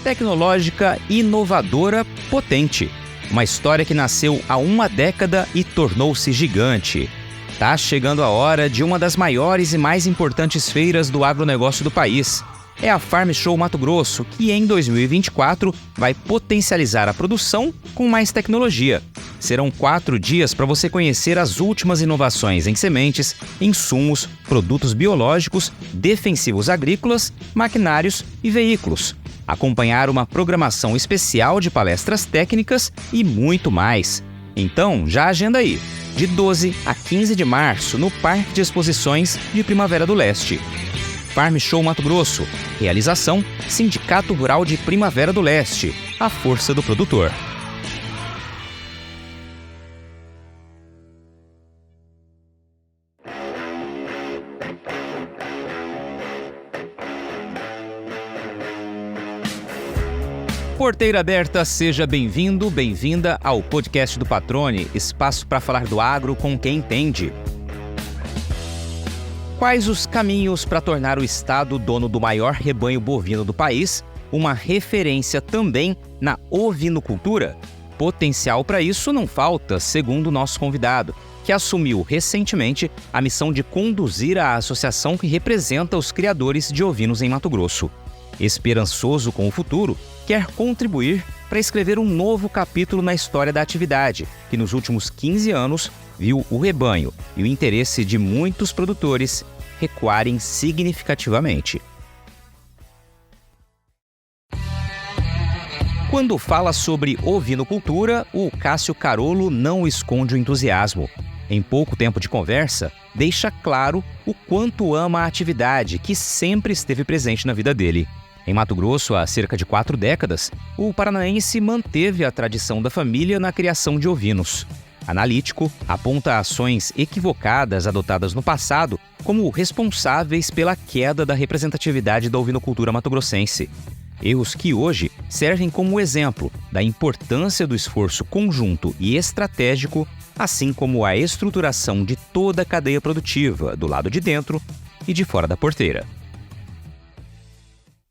tecnológica, inovadora, potente. Uma história que nasceu há uma década e tornou-se gigante. Tá chegando a hora de uma das maiores e mais importantes feiras do agronegócio do país. É a Farm Show Mato Grosso, que em 2024 vai potencializar a produção com mais tecnologia. Serão 4 dias para você conhecer as últimas inovações em sementes, insumos, produtos biológicos, defensivos agrícolas, maquinários e veículos. Acompanhar uma programação especial de palestras técnicas e muito mais. Então, já agenda aí, de 12 a 15 de março, no Parque de Exposições de Primavera do Leste. Farm Show Mato Grosso. Realização: Sindicato Rural de Primavera do Leste. A força do produtor. Porteira aberta, seja bem-vindo, bem-vinda ao podcast do Patrone, espaço para falar do agro com quem entende. Quais os caminhos para tornar o estado dono do maior rebanho bovino do país, uma referência também na ovinocultura? Potencial para isso não falta, segundo o nosso convidado, que assumiu recentemente a missão de conduzir a associação que representa os criadores de ovinos em Mato Grosso. Esperançoso com o futuro, quer contribuir para escrever um novo capítulo na história da atividade, que nos últimos 15 anos viu o rebanho e o interesse de muitos produtores recuarem significativamente. Quando fala sobre ovinocultura, o Cássio Carolo não esconde o entusiasmo. Em pouco tempo de conversa, deixa claro o quanto ama a atividade que sempre esteve presente na vida dele. Em Mato Grosso, há cerca de 4 décadas, o paranaense manteve a tradição da família na criação de ovinos. Analítico, aponta ações equivocadas adotadas no passado como responsáveis pela queda da representatividade da ovinocultura mato-grossense. Erros que hoje servem como exemplo da importância do esforço conjunto e estratégico, assim como a estruturação de toda a cadeia produtiva, do lado de dentro e de fora da porteira.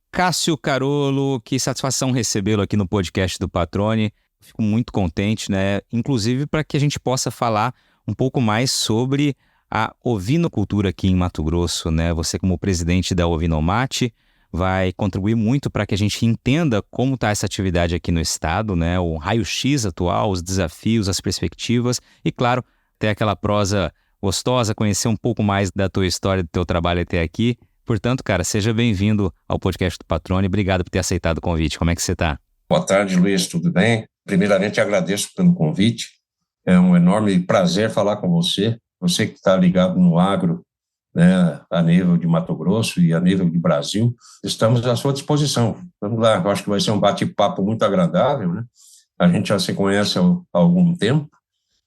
Cássio Carolo, que satisfação recebê-lo aqui no podcast do Patrone. Fico muito contente, né? Inclusive para que a gente possa falar um pouco mais sobre a ovinocultura aqui em Mato Grosso, né? Você, como presidente da Ovinomate, vai contribuir muito para que a gente entenda como está essa atividade aqui no estado, né? O raio-x atual, os desafios, as perspectivas e, claro, ter aquela prosa gostosa, conhecer um pouco mais da tua história, do teu trabalho até aqui. Portanto, cara, seja bem-vindo ao podcast do Patrone. Obrigado por ter aceitado o convite. Como é que você está? Boa tarde, Luiz. Tudo bem? Primeiramente, agradeço pelo convite. É um enorme prazer falar com você. Você que está ligado no agro, né, a nível de Mato Grosso e a nível de Brasil. Estamos à sua disposição. Vamos lá, eu acho que vai ser um bate-papo muito agradável, né? A gente já se conhece há algum tempo,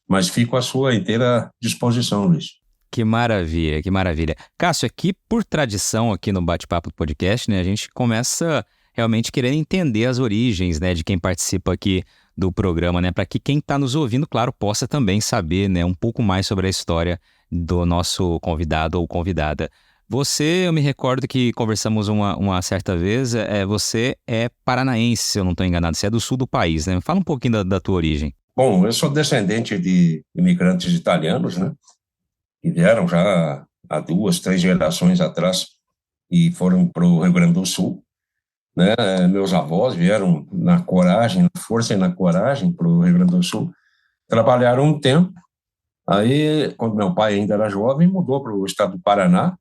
mas fico à sua inteira disposição, Luiz. Que maravilha, que maravilha. Cássio, aqui por tradição, aqui no Bate-Papo do Podcast, né, a gente começa realmente querendo entender as origens, né, de quem participa aqui do programa, né, para que quem está nos ouvindo, claro, possa também saber, né, um pouco mais sobre a história do nosso convidado ou convidada. Você, eu me recordo que conversamos uma certa vez, você é paranaense, se eu não estou enganado, você é do sul do país, né? Fala um pouquinho da tua origem. Bom, eu sou descendente de imigrantes italianos, né? Que vieram já há 2, 3 gerações atrás e foram para o Rio Grande do Sul, né? Meus avós vieram na coragem, na força e na coragem para o Rio Grande do Sul, trabalharam um tempo, aí, quando meu pai ainda era jovem, mudou para o estado do Paraná,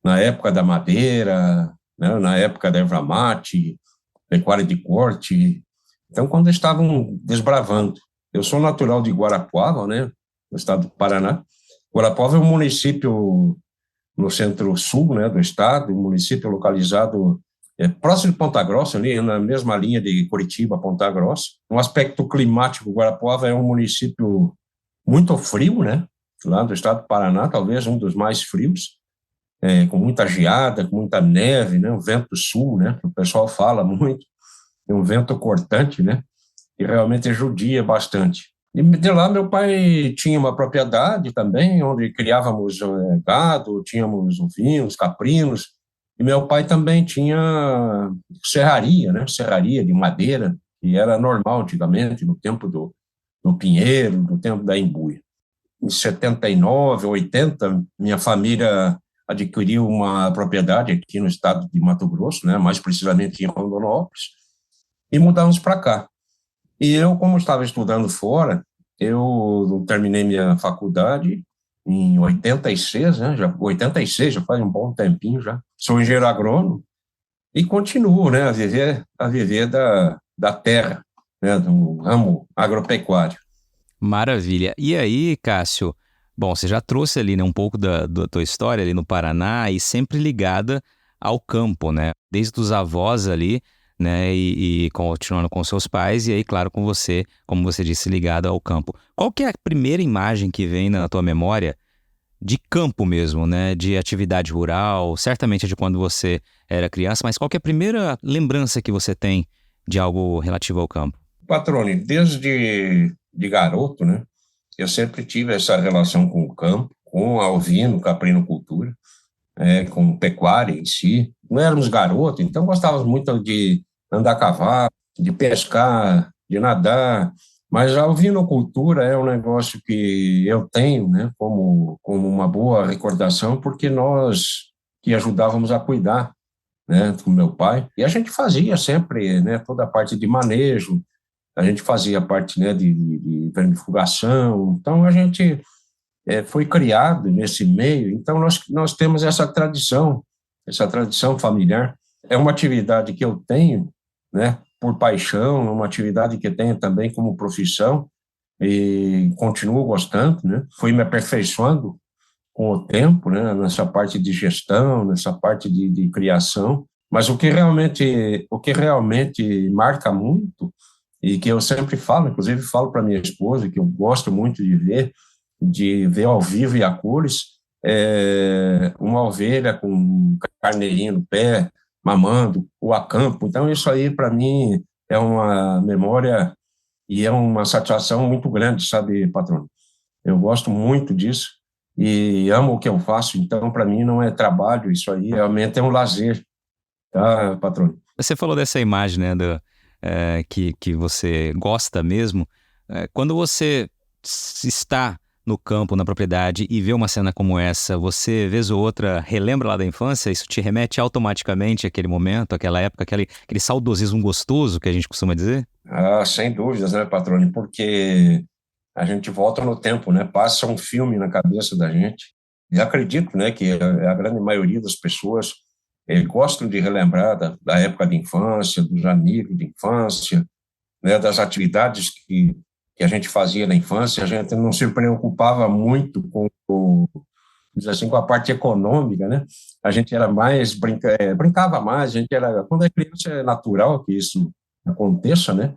na época da madeira, né? Na época da erva mate, pecuária de corte, então quando eles estavam desbravando. Eu sou natural de Guarapuava, né? No estado do Paraná. Guarapuava é um município no centro-sul, né, do estado, um município localizado próximo de Ponta Grossa, ali na mesma linha de Curitiba, Ponta Grossa. No aspecto climático, Guarapuava é um município muito frio, né, lá do estado do Paraná, talvez um dos mais frios, com muita geada, com muita neve, né, um vento sul, né, que o pessoal fala muito, é um vento cortante, né, e realmente judia bastante. E de lá meu pai tinha uma propriedade também, onde criávamos gado, tínhamos ovinos, caprinos, E meu pai também tinha serraria, né? Serraria de madeira, que era normal antigamente, no tempo do Pinheiro, no tempo da Embuia. Em 79, 80, minha família adquiriu uma propriedade aqui no estado de Mato Grosso, né? Mais precisamente em Rondonópolis, e mudamos para cá. E eu, como estava estudando fora, eu terminei minha faculdade em 86, né? Já 86, já faz um bom tempinho já. Sou engenheiro agrônomo e continuo, né, a viver da terra, né, do ramo agropecuário. Maravilha. E aí, Cássio, bom, você já trouxe ali, né, um pouco da tua história ali no Paraná e sempre ligada ao campo, né? Desde os avós ali, né, e continuando com seus pais e aí, claro, com você, como você disse, ligado ao campo. Qual que é a primeira imagem que vem na tua memória de campo mesmo, né, de atividade rural? Certamente é de quando você era criança, mas qual que é a primeira lembrança que você tem de algo relativo ao campo? Patrone, desde de garoto, né, eu sempre tive essa relação com o campo, com a ovino, caprinocultura, com pecuária em si. Não éramos garotos, então gostávamos muito de andar a cavalo, de pescar, de nadar, mas a ovinocultura é um negócio que eu tenho, né, como uma boa recordação, porque nós que ajudávamos a cuidar, né, com meu pai, e a gente fazia sempre, né, toda a parte de manejo, a gente fazia parte, né, de vermifugação, então a gente foi criado nesse meio, então nós temos essa tradição familiar. É uma atividade que eu tenho, né, por paixão, é uma atividade que eu tenho também como profissão e continuo gostando, né? Fui me aperfeiçoando com o tempo, né, nessa parte de gestão, nessa parte de criação, mas o que realmente marca muito e que eu sempre falo, inclusive falo para minha esposa, que eu gosto muito de ver ao vivo e a cores, uma ovelha com um carneirinho no pé, mamando, ou a campo. Então, isso aí, para mim, é uma memória e é uma satisfação muito grande, sabe, patrão? Eu gosto muito disso e amo o que eu faço. Então, para mim, não é trabalho, isso aí realmente é um lazer, tá, patrão? Você falou dessa imagem, né, que você gosta mesmo. Quando você está no campo, na propriedade e vê uma cena como essa, você, vez ou outra, relembra lá da infância? Isso te remete automaticamente àquele momento, àquela época, aquele saudosismo gostoso que a gente costuma dizer? Ah, sem dúvidas, né, patrone? Porque a gente volta no tempo, né? Passa um filme na cabeça da gente. E acredito, né, que a grande maioria das pessoas gostam de relembrar da época de infância, dos amigos de infância, né, das atividades que a gente fazia na infância. A gente não se preocupava muito dizer assim, com a parte econômica, né? A gente era mais brincava mais. A gente era, quando é criança é natural que isso aconteça, né?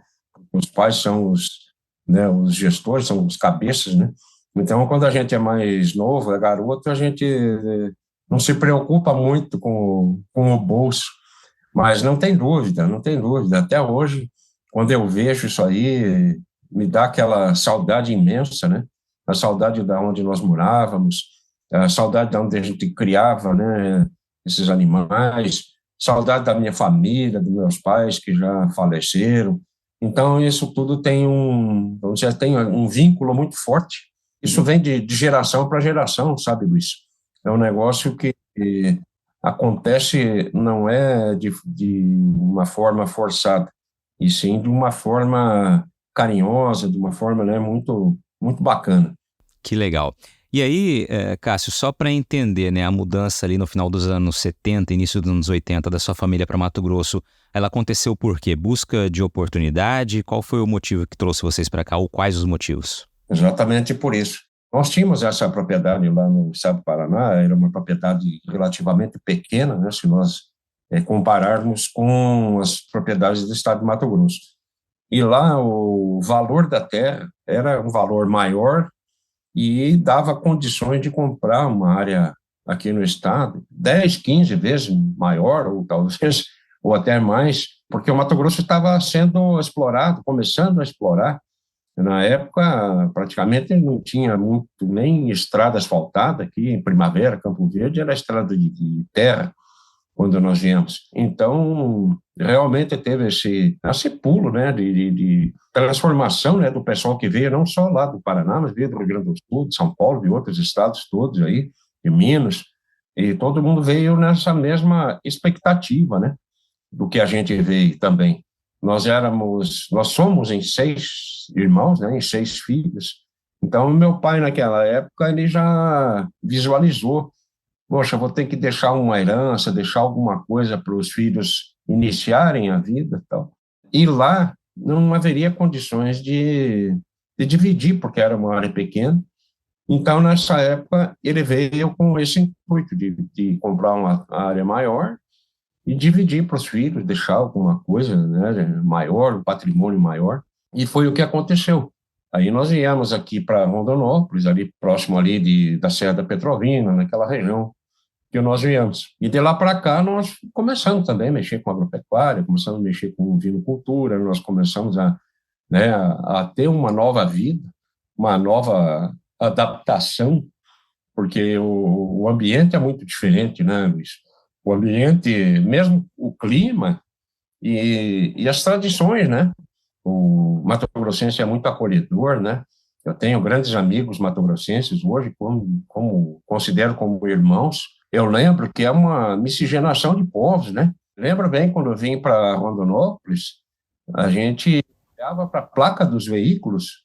Os pais são os gestores, são os cabeças, né? Então, quando a gente é mais novo, é garoto, a gente não se preocupa muito com o bolso, mas não tem dúvida, não tem dúvida. Até hoje, quando eu vejo isso aí, me dá aquela saudade imensa, né? A saudade da onde nós morávamos, a saudade da onde a gente criava, né? Esses animais, saudade da minha família, dos meus pais que já faleceram. Então, isso tudo vamos dizer, tem um vínculo muito forte. Isso vem de geração para geração, sabe, Luiz? É um negócio que acontece, não é de uma forma forçada, e sim de uma forma carinhosa, de uma forma, né, muito, muito bacana. Que legal. E aí, Cássio, só para entender, né, a mudança ali no final dos anos 70, início dos anos 80 da sua família para Mato Grosso, ela aconteceu por quê? Busca de oportunidade? Qual foi o motivo que trouxe vocês para cá ou quais os motivos? Exatamente por isso. Nós tínhamos essa propriedade lá no estado do Paraná, era uma propriedade relativamente pequena, né, se nós compararmos com as propriedades do estado de Mato Grosso. E lá o valor da terra era um valor maior e dava condições de comprar uma área aqui no estado 10, 15 vezes maior, ou talvez, ou até mais, porque o Mato Grosso estava sendo explorado, começando a explorar. Na época, praticamente não tinha muito, nem estrada asfaltada aqui em Primavera, Campo Verde, era estrada de terra. quando nós viemos. Então, realmente teve esse pulo, né, de transformação, né, do pessoal que veio, não só lá do Paraná, mas veio do Rio Grande do Sul, de São Paulo, de outros estados todos aí, de Minas, e todo mundo veio nessa mesma expectativa, né, do que a gente veio também. Nós somos em 6 irmãos, né, em 6 filhos. Então, meu pai, naquela época, ele já visualizou: poxa, vou ter que deixar uma herança, deixar alguma coisa para os filhos iniciarem a vida, tal. E lá não haveria condições de dividir, porque era uma área pequena. Então, nessa época, ele veio com esse intuito de comprar uma área maior e dividir para os filhos, deixar alguma coisa, né, maior, um patrimônio maior. E foi o que aconteceu. Aí nós viemos aqui para Rondonópolis, ali próximo ali da Serra da Petrovina, naquela região que nós viemos. E de lá para cá nós começamos também a mexer com agropecuária, começamos a mexer com vinocultura, nós começamos né, a ter uma nova vida, uma nova adaptação, porque o ambiente é muito diferente, né, Luiz? O ambiente, mesmo o clima e as tradições, né? O mato-grossense é muito acolhedor, né? Eu tenho grandes amigos mato-grossenses hoje, como considero como irmãos. Eu lembro que é uma miscigenação de povos, né? Lembro bem quando eu vim para Rondonópolis, a gente olhava para a placa dos veículos,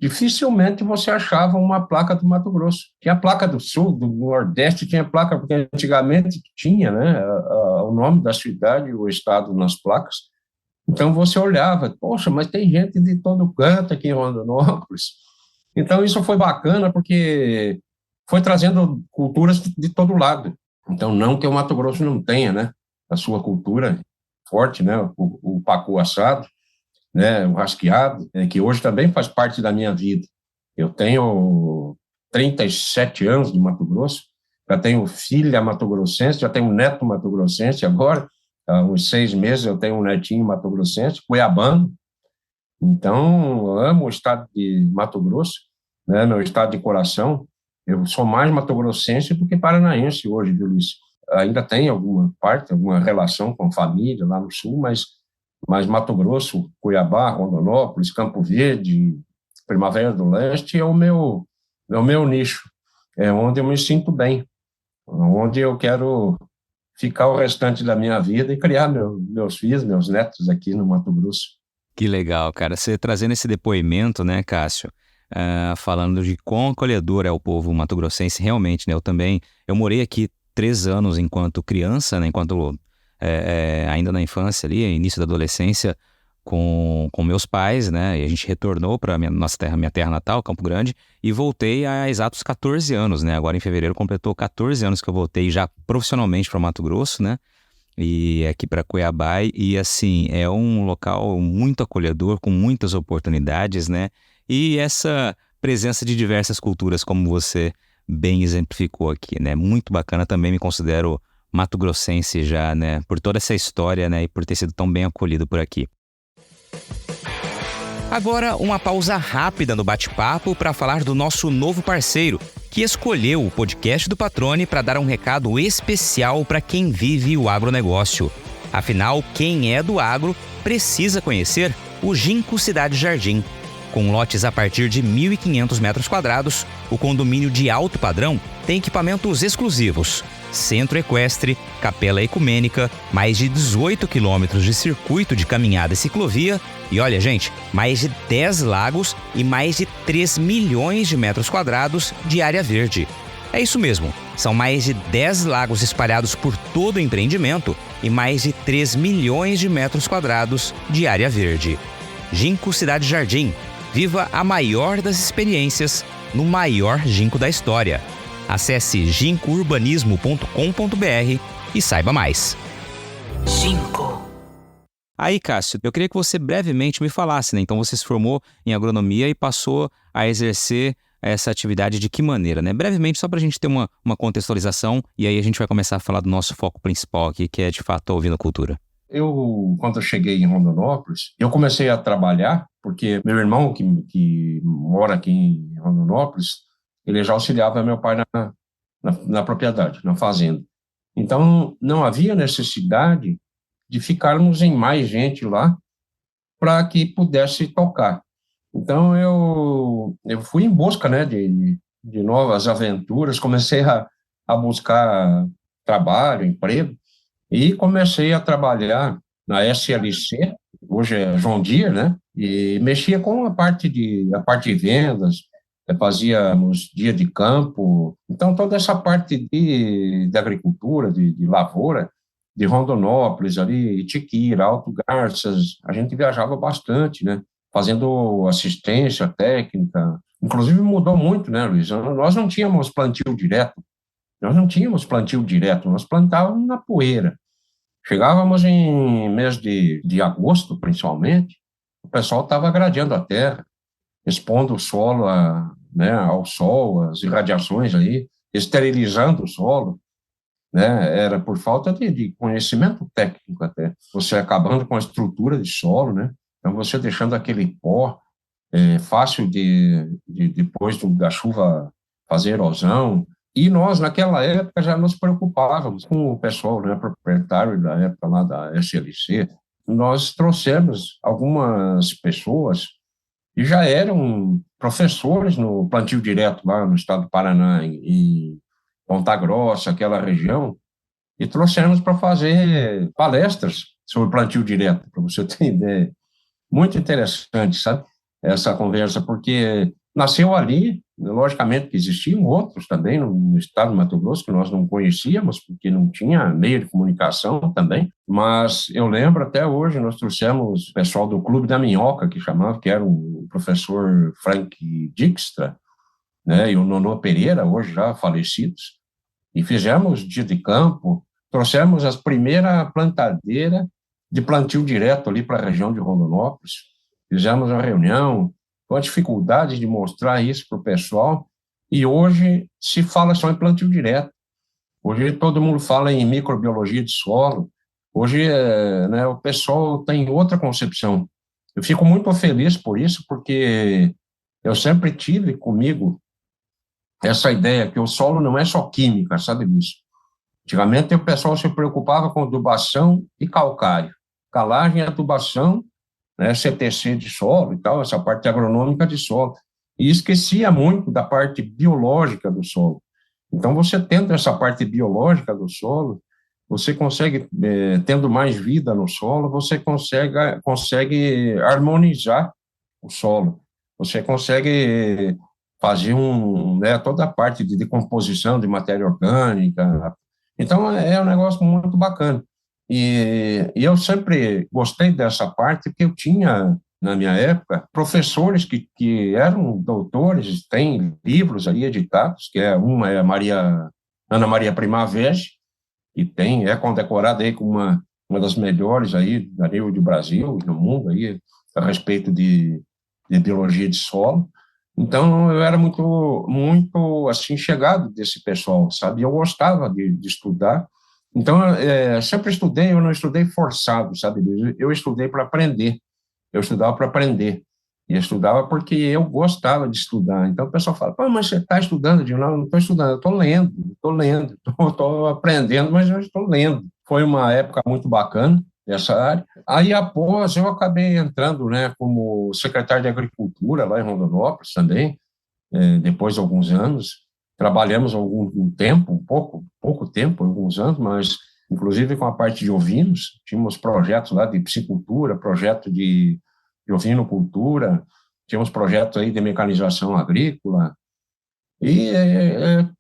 dificilmente você achava uma placa do Mato Grosso. Tinha placa do Sul, do Nordeste, tinha placa, porque antigamente tinha, né, o nome da cidade, o estado nas placas. Então você olhava, poxa, mas tem gente de todo canto aqui em Rondonópolis. Então isso foi bacana porque foi trazendo culturas de todo lado. Então não que o Mato Grosso não tenha, né, a sua cultura forte, né, o pacu assado, né, o rasqueado, que hoje também faz parte da minha vida. Eu tenho 37 anos de Mato Grosso, já tenho filha mato-grossense, já tenho neto mato-grossense agora, há uns 6 meses eu tenho um netinho mato-grossense, cuiabano. Então, eu amo o estado de Mato Grosso, né, meu estado de coração. Eu sou mais mato-grossense do que paranaense hoje, viu, Luiz? Ainda tem alguma parte, alguma relação com família lá no sul, mas Mato Grosso, Cuiabá, Rondonópolis, Campo Verde, Primavera do Leste é o meu nicho, é onde eu me sinto bem, onde eu quero ficar o restante da minha vida e criar meus filhos, meus netos aqui no Mato Grosso. Que legal, cara. Você trazendo esse depoimento, né, Cássio? Falando de quão acolhedor é o povo mato-grossense, realmente, né? Eu morei aqui 3 anos enquanto criança, né? Ainda na infância ali, início da adolescência, com meus pais, né? E a gente retornou para minha terra natal, Campo Grande, e voltei há exatos 14 anos, né? Agora em fevereiro completou 14 anos que eu voltei já profissionalmente para Mato Grosso, né? E aqui para Cuiabá, e assim, é um local muito acolhedor, com muitas oportunidades, né? E essa presença de diversas culturas, como você bem exemplificou aqui, né? Muito bacana, também me considero mato-grossense já, né? Por toda essa história, né? E por ter sido tão bem acolhido por aqui. Agora, uma pausa rápida no bate-papo para falar do nosso novo parceiro, que escolheu o podcast do Patrone para dar um recado especial para quem vive o agronegócio. Afinal, quem é do agro precisa conhecer o Ginkgo Cidade Jardim. Com lotes a partir de 1.500 metros quadrados, o condomínio de alto padrão tem equipamentos exclusivos, centro equestre, capela ecumênica, mais de 18 quilômetros de circuito de caminhada e ciclovia e, olha, gente, mais de 10 lagos e mais de 3 milhões de metros quadrados de área verde. É isso mesmo, são mais de 10 lagos espalhados por todo o empreendimento e mais de 3 milhões de metros quadrados de área verde. Ginkgo Cidade Jardim. Viva a maior das experiências no maior ginkgo da história. Acesse ginkgourbanismo.com.br e saiba mais. Ginkgo. Aí, Cássio, eu queria que você brevemente me falasse, né? Então você se formou em agronomia e passou a exercer essa atividade de que maneira, né? Brevemente, só para a gente ter uma contextualização, e aí a gente vai começar a falar do nosso foco principal aqui, que é de fato a ovinocultura. Quando eu cheguei em Rondonópolis, eu comecei a trabalhar, porque meu irmão, que mora aqui em Rondonópolis, ele já auxiliava meu pai na propriedade, na fazenda. Então, não havia necessidade de ficarmos em mais gente lá para que pudesse tocar. Então, eu fui em busca, né, de novas aventuras, comecei a buscar trabalho, emprego, e comecei a trabalhar na SLC, hoje é João Deere, né, e mexia com a parte de vendas, fazíamos dia de campo, então toda essa parte de agricultura, de lavoura, de Rondonópolis, ali, Itiquira, Alto Garças, a gente viajava bastante, né, fazendo assistência técnica. Inclusive mudou muito, né, Luiz? Nós não tínhamos plantio direto, nós plantávamos na poeira. Chegávamos em mês de agosto, principalmente, o pessoal estava gradeando a terra, expondo o solo né, ao sol, as irradiações aí, esterilizando o solo, né? Era por falta de conhecimento técnico até. Você acabando com a estrutura de solo, né? Então você deixando aquele pó fácil depois da chuva fazer erosão. E nós, naquela época, já nos preocupávamos com o pessoal, né, proprietário da época lá da SLC. Nós trouxemos algumas pessoas que já eram professores no plantio direto lá no estado do Paraná, em Ponta Grossa, aquela região, e trouxemos para fazer palestras sobre plantio direto, para você ter ideia. Muito interessante, sabe? Essa conversa, porque nasceu ali, logicamente que existiam outros também no estado do Mato Grosso que nós não conhecíamos, porque não tinha meio de comunicação também, mas eu lembro até hoje, nós trouxemos o pessoal do Clube da Minhoca, que chamava, que era o professor Frank Dijkstra, né, e o Nonô Pereira, hoje já falecidos, e fizemos dia de campo, trouxemos as primeiras plantadeiras de plantio direto ali para a região de Rondonópolis, fizemos uma reunião com a dificuldade de mostrar isso para o pessoal, e hoje se fala só em plantio direto. Hoje todo mundo fala em microbiologia de solo, hoje né, o pessoal tem outra concepção. Eu fico muito feliz por isso, porque eu sempre tive comigo essa ideia que o solo não é só química, sabe disso? Antigamente o pessoal se preocupava com adubação e calcário, calagem e adubação, né, CTC de solo e tal, essa parte agronômica de solo, e esquecia muito da parte biológica do solo. Então, você tendo essa parte biológica do solo, você consegue, tendo mais vida no solo, você consegue harmonizar o solo, você consegue fazer né, toda a parte de decomposição de matéria orgânica. Então, é um negócio muito bacana. E eu sempre gostei dessa parte, porque eu tinha, na minha época, professores que eram doutores, têm livros aí editados, uma é Ana Maria Primavera, que é condecorada aí como uma das melhores aí a nível do Brasil e no mundo aí, a respeito de biologia de solo. Então, eu era muito, muito, assim, chegado desse pessoal, sabe? Eu gostava de estudar. Então, sempre estudei, eu não estudei forçado, sabe? Eu estudei para aprender. Eu estudava para aprender. E eu estudava porque eu gostava de estudar. Então, o pessoal fala, pô, mas você está estudando? Eu digo, não estou estudando, eu estou lendo, estou aprendendo, mas eu estou lendo. Foi uma época muito bacana dessa área. Aí, após, eu acabei entrando, né, como secretário de Agricultura lá em Rondonópolis também, depois de alguns anos. Trabalhamos algum tempo, pouco tempo, alguns anos, mas inclusive com a parte de ovinos, tínhamos projetos lá de piscicultura, projeto de ovinocultura, tínhamos projetos aí de mecanização agrícola, e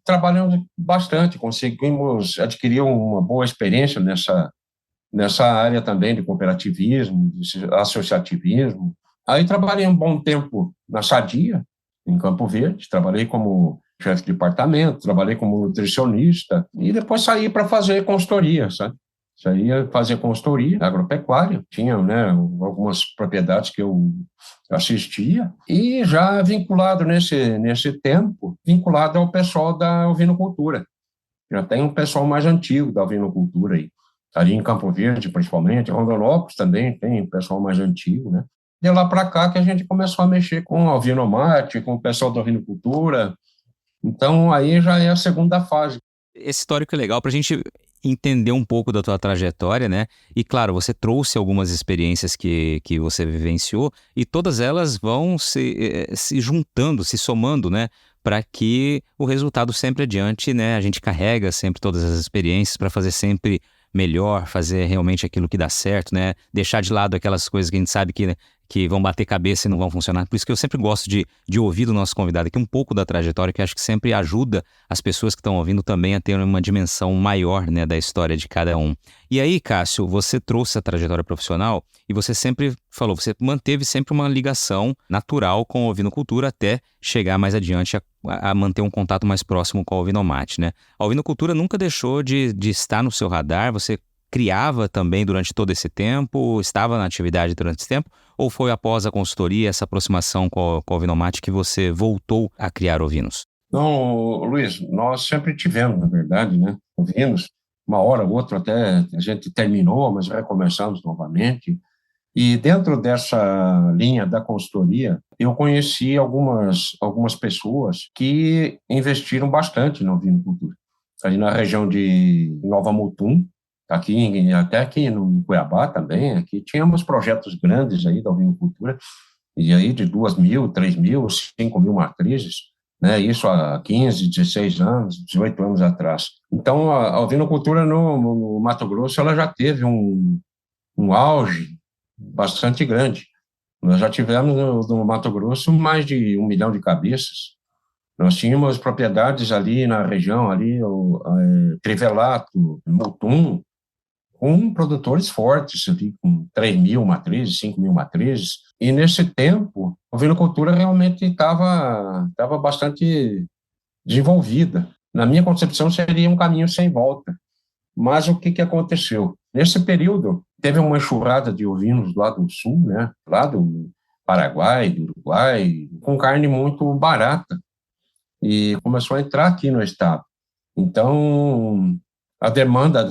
trabalhamos bastante, conseguimos adquirir uma boa experiência nessa área também de cooperativismo, de associativismo. Aí trabalhei um bom tempo na Sadia, em Campo Verde, trabalhei como chefe de departamento, trabalhei como nutricionista, e depois saí para fazer consultoria, sabe? Saía fazer consultoria agropecuária, tinha, né, algumas propriedades que eu assistia, e já vinculado nesse tempo, vinculado ao pessoal da ovinocultura. Já tem um pessoal mais antigo da ovinocultura aí, ali em Campo Verde, principalmente, Rondonópolis também tem pessoal mais antigo, né? De lá para cá que a gente começou a mexer com a ovinomate, com o pessoal da ovinocultura. Então, aí já é a segunda fase. Esse histórico é legal para a gente entender um pouco da tua trajetória, né? E claro, você trouxe algumas experiências que você vivenciou e todas elas vão se juntando, se somando, né? Para que o resultado sempre adiante, né? A gente carrega sempre todas as experiências para fazer sempre melhor, fazer realmente aquilo que dá certo, né? Deixar de lado aquelas coisas que a gente sabe que vão bater cabeça e não vão funcionar. Por isso que eu sempre gosto de ouvir do nosso convidado aqui um pouco da trajetória, que eu acho que sempre ajuda as pessoas que estão ouvindo também a ter uma dimensão maior, né, da história de cada um. E aí, Cássio, você trouxe a trajetória profissional e você sempre falou, você manteve sempre uma ligação natural com a ovinocultura até chegar mais adiante a manter um contato mais próximo com a ovinomate, né? A ovinocultura nunca deixou de estar no seu radar, você criava também durante todo esse tempo, estava na atividade durante esse tempo, ou foi após a consultoria, essa aproximação com a ovinomate que você voltou a criar ovinos? Não, Luiz, nós sempre tivemos, na verdade, né, ovinos, uma hora ou outra até a gente terminou, mas recomeçamos novamente. E dentro dessa linha da consultoria, eu conheci algumas pessoas que investiram bastante na ovinocultura. Ali na região de Nova Mutum, até aqui no Cuiabá também, aqui tínhamos projetos grandes aí da ovinocultura, e aí de 2.000, 3.000, 5.000 matrizes, né, isso há 15, 16 anos, 18 anos atrás. Então, a ovinocultura no Mato Grosso, ela já teve um auge bastante grande. Nós já tivemos no Mato Grosso mais de 1 milhão de cabeças. Nós tínhamos propriedades ali na região, ali, Trivelato, Mutum, com produtores fortes, ali, com 3.000 matrizes, 5.000 matrizes. E nesse tempo, a ovinocultura realmente estava bastante desenvolvida. Na minha concepção, seria um caminho sem volta. Mas o que aconteceu? Nesse período, teve uma enxurrada de ovinos lá do sul, né? Lá do Paraguai, do Uruguai, com carne muito barata. E começou a entrar aqui no estado. Então, a demanda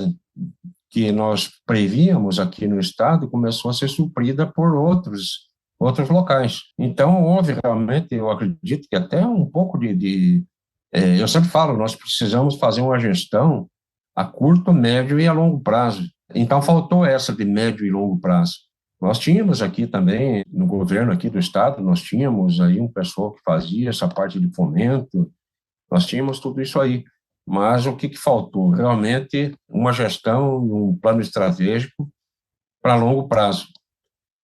que nós prevíamos aqui no estado começou a ser suprida por outros locais. Então, houve realmente, eu acredito que até um pouco eu sempre falo, nós precisamos fazer uma gestão a curto, médio e a longo prazo. Então, faltou essa de médio e longo prazo. Nós tínhamos aqui também, no governo aqui do estado, nós tínhamos aí um pessoal que fazia essa parte de fomento, nós tínhamos tudo isso aí. Mas o que faltou? Realmente uma gestão, um plano estratégico para longo prazo.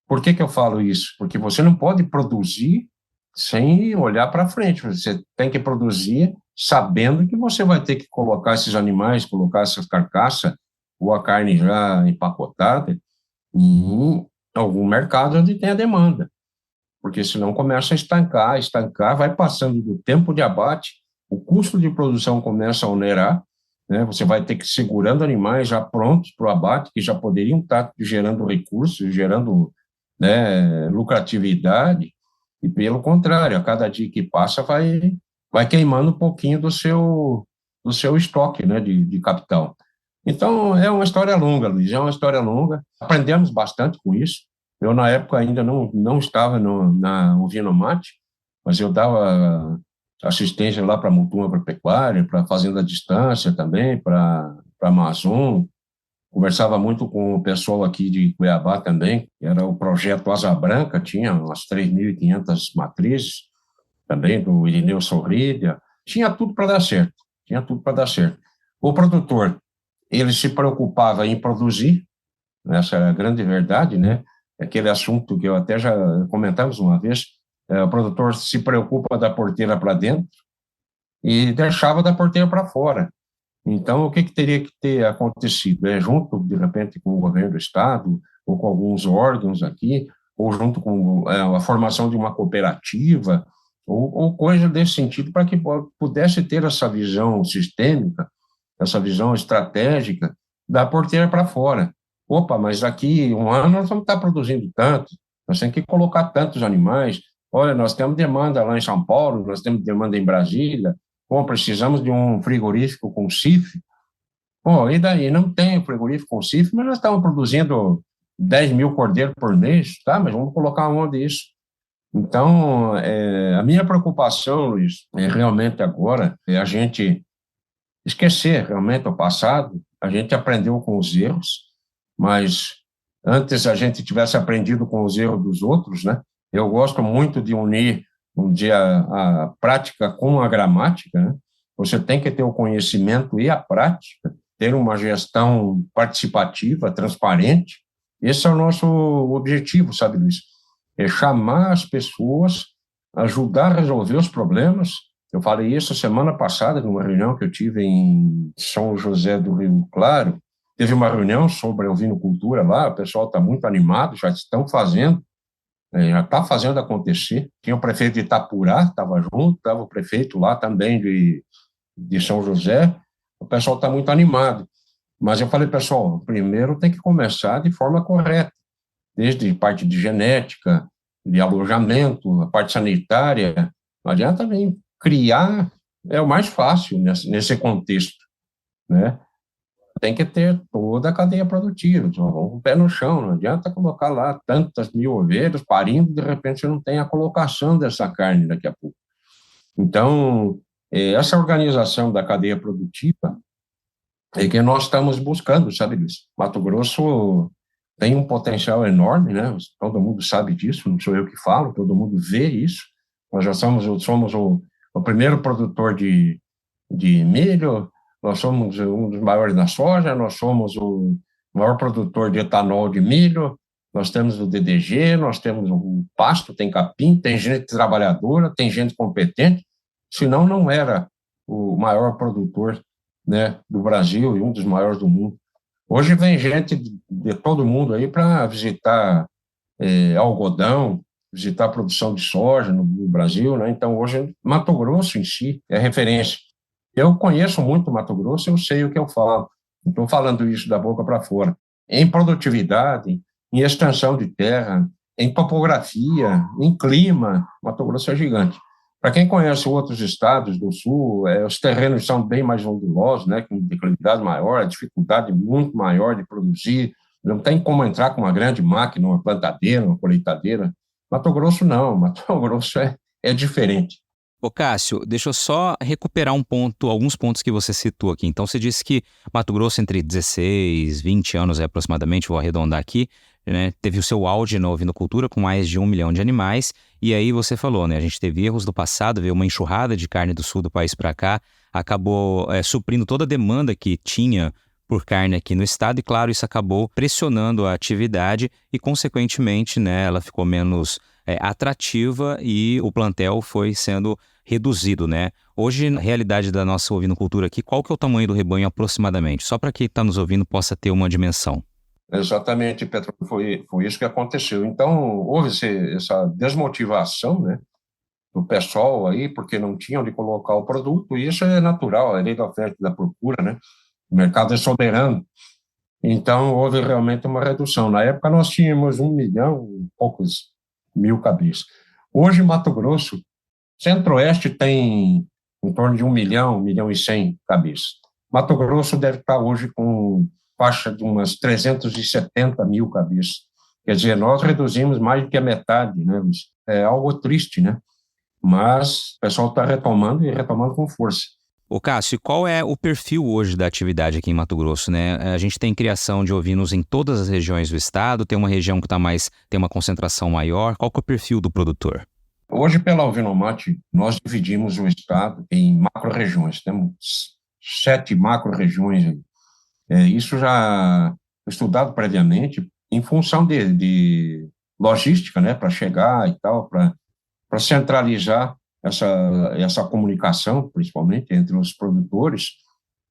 Por que eu falo isso? Porque você não pode produzir sem olhar para frente. Você tem que produzir sabendo que você vai ter que colocar esses animais, colocar essas carcaças ou a carne já empacotada em algum mercado onde tem a demanda. Porque senão começa a estancar, vai passando do tempo de abate, o custo de produção começa a onerar, né? Você vai ter que ir segurando animais já prontos para o abate, que já poderiam estar gerando recursos, gerando, né, lucratividade, e pelo contrário, a cada dia que passa vai queimando um pouquinho do seu estoque, né, de capital. Então, é uma história longa, Luiz, é uma história longa. Aprendemos bastante com isso. Eu, na época, ainda não estava na Ovinomate, mas eu dava assistência lá para a Mutum Agropecuária, para a Fazenda à Distância também, para a Amazon. Conversava muito com o pessoal aqui de Cuiabá também, que era o projeto Asa Branca, tinha umas 3.500 matrizes, também do Irineu Sorrilha. Tinha tudo para dar certo, tinha tudo para dar certo. O produtor, ele se preocupava em produzir, essa era a grande verdade, né? Aquele assunto que eu até já comentamos uma vez, o produtor se preocupa da porteira para dentro e deixava da porteira para fora. Então, o que teria que ter acontecido? Junto, de repente, com o governo do estado, ou com alguns órgãos aqui, ou junto com a formação de uma cooperativa, ou coisa desse sentido, para que pudesse ter essa visão sistêmica, essa visão estratégica da porteira para fora. Opa, mas aqui um ano nós vamos estar produzindo tanto, nós temos que colocar tantos animais. Olha, nós temos demanda lá em São Paulo, nós temos demanda em Brasília, precisamos de um frigorífico com CIF. E daí? Não tem frigorífico com CIF, mas nós estamos produzindo 10.000 cordeiros por mês, tá? Mas vamos colocar onde isso? Então, a minha preocupação, Luiz, realmente agora é a gente esquecer realmente o passado A gente aprendeu com os erros, mas antes a gente tivesse aprendido com os erros dos outros, né? Eu gosto muito de unir, vamos dizer, a prática com a gramática, né? Você tem que ter o conhecimento e a prática, ter uma gestão participativa, transparente. Esse é o nosso objetivo, sabe, Luiz? É chamar as pessoas, ajudar a resolver os problemas. Eu falei isso semana passada, numa reunião que eu tive em São José do Rio Claro. Teve uma reunião sobre a ovinocultura lá, o pessoal está muito animado, já estão fazendo, já está fazendo acontecer. Tinha o prefeito de Itapurá, estava junto, estava o prefeito lá também de São José. O pessoal está muito animado. Mas eu falei, pessoal, primeiro tem que começar de forma correta, desde parte de genética, de alojamento, a parte sanitária. Não adianta nem criar, é o mais fácil nesse contexto, né? Tem que ter toda a cadeia produtiva, um pé no chão, não adianta colocar lá tantas mil ovelhas parindo, de repente você não tem a colocação dessa carne daqui a pouco. Então, essa organização da cadeia produtiva é que nós estamos buscando, sabe, Luiz? Mato Grosso tem um potencial enorme, né? Todo mundo sabe disso, não sou eu que falo, todo mundo vê isso. Nós já somos o primeiro produtor de milho, nós somos um dos maiores da soja, nós somos o maior produtor de etanol de milho, nós temos o DDG, nós temos o pasto, tem capim, tem gente trabalhadora, tem gente competente, senão não era o maior produtor, né, do Brasil e um dos maiores do mundo. Hoje vem gente de todo mundo aí para visitar algodão, visitar a produção de soja no Brasil, né? Então, hoje, Mato Grosso em si é referência. Eu conheço muito Mato Grosso, eu sei o que eu falo. Não estou falando isso da boca para fora. Em produtividade, em extensão de terra, em topografia, em clima, Mato Grosso é gigante. Para quem conhece outros estados do sul, os terrenos são bem mais ondulosos, né, com declividade maior, a dificuldade muito maior de produzir, não tem como entrar com uma grande máquina, uma plantadeira, uma colheitadeira. Mato Grosso não, Mato Grosso é diferente. Ô Cássio, deixa eu só recuperar alguns pontos que você citou aqui. Então, você disse que Mato Grosso, entre 16 e 20 anos aproximadamente, vou arredondar aqui, né, teve o seu auge na ovinocultura com mais de 1 milhão de animais. E aí você falou, né, a gente teve erros do passado, veio uma enxurrada de carne do sul do país para cá, acabou suprindo toda a demanda que tinha por carne aqui no estado. E, claro, isso acabou pressionando a atividade e, consequentemente, né, ela ficou menos atrativa e o plantel foi sendo reduzido, né? Hoje, na realidade da nossa ovinocultura aqui, qual que é o tamanho do rebanho aproximadamente? Só para quem está nos ouvindo possa ter uma dimensão. Exatamente, Petro, foi isso que aconteceu. Então, houve essa desmotivação, né, do pessoal aí, porque não tinham onde colocar o produto, e isso é natural, é lei da oferta e da procura, né? O mercado é soberano. Então, houve realmente uma redução. Na época, nós tínhamos 1 milhão e poucos mil cabeças. Hoje, Mato Grosso, Centro-Oeste tem em torno de 1 milhão e 100 cabeças. Mato Grosso deve estar hoje com faixa de umas 370 mil cabeças. Quer dizer, nós reduzimos mais do que a metade, né? É algo triste, né? Mas o pessoal está retomando e retomando com força. Ô Cássio, qual é o perfil hoje da atividade aqui em Mato Grosso, né? A gente tem criação de ovinos em todas as regiões do estado, tem uma região que tem uma concentração maior. Qual que é o perfil do produtor? Hoje, pela Ovinomate, nós dividimos o estado em macro-regiões. Temos 7 macro-regiões. Isso já estudado previamente em função de logística, né, para chegar e tal, para centralizar essa comunicação, principalmente entre os produtores,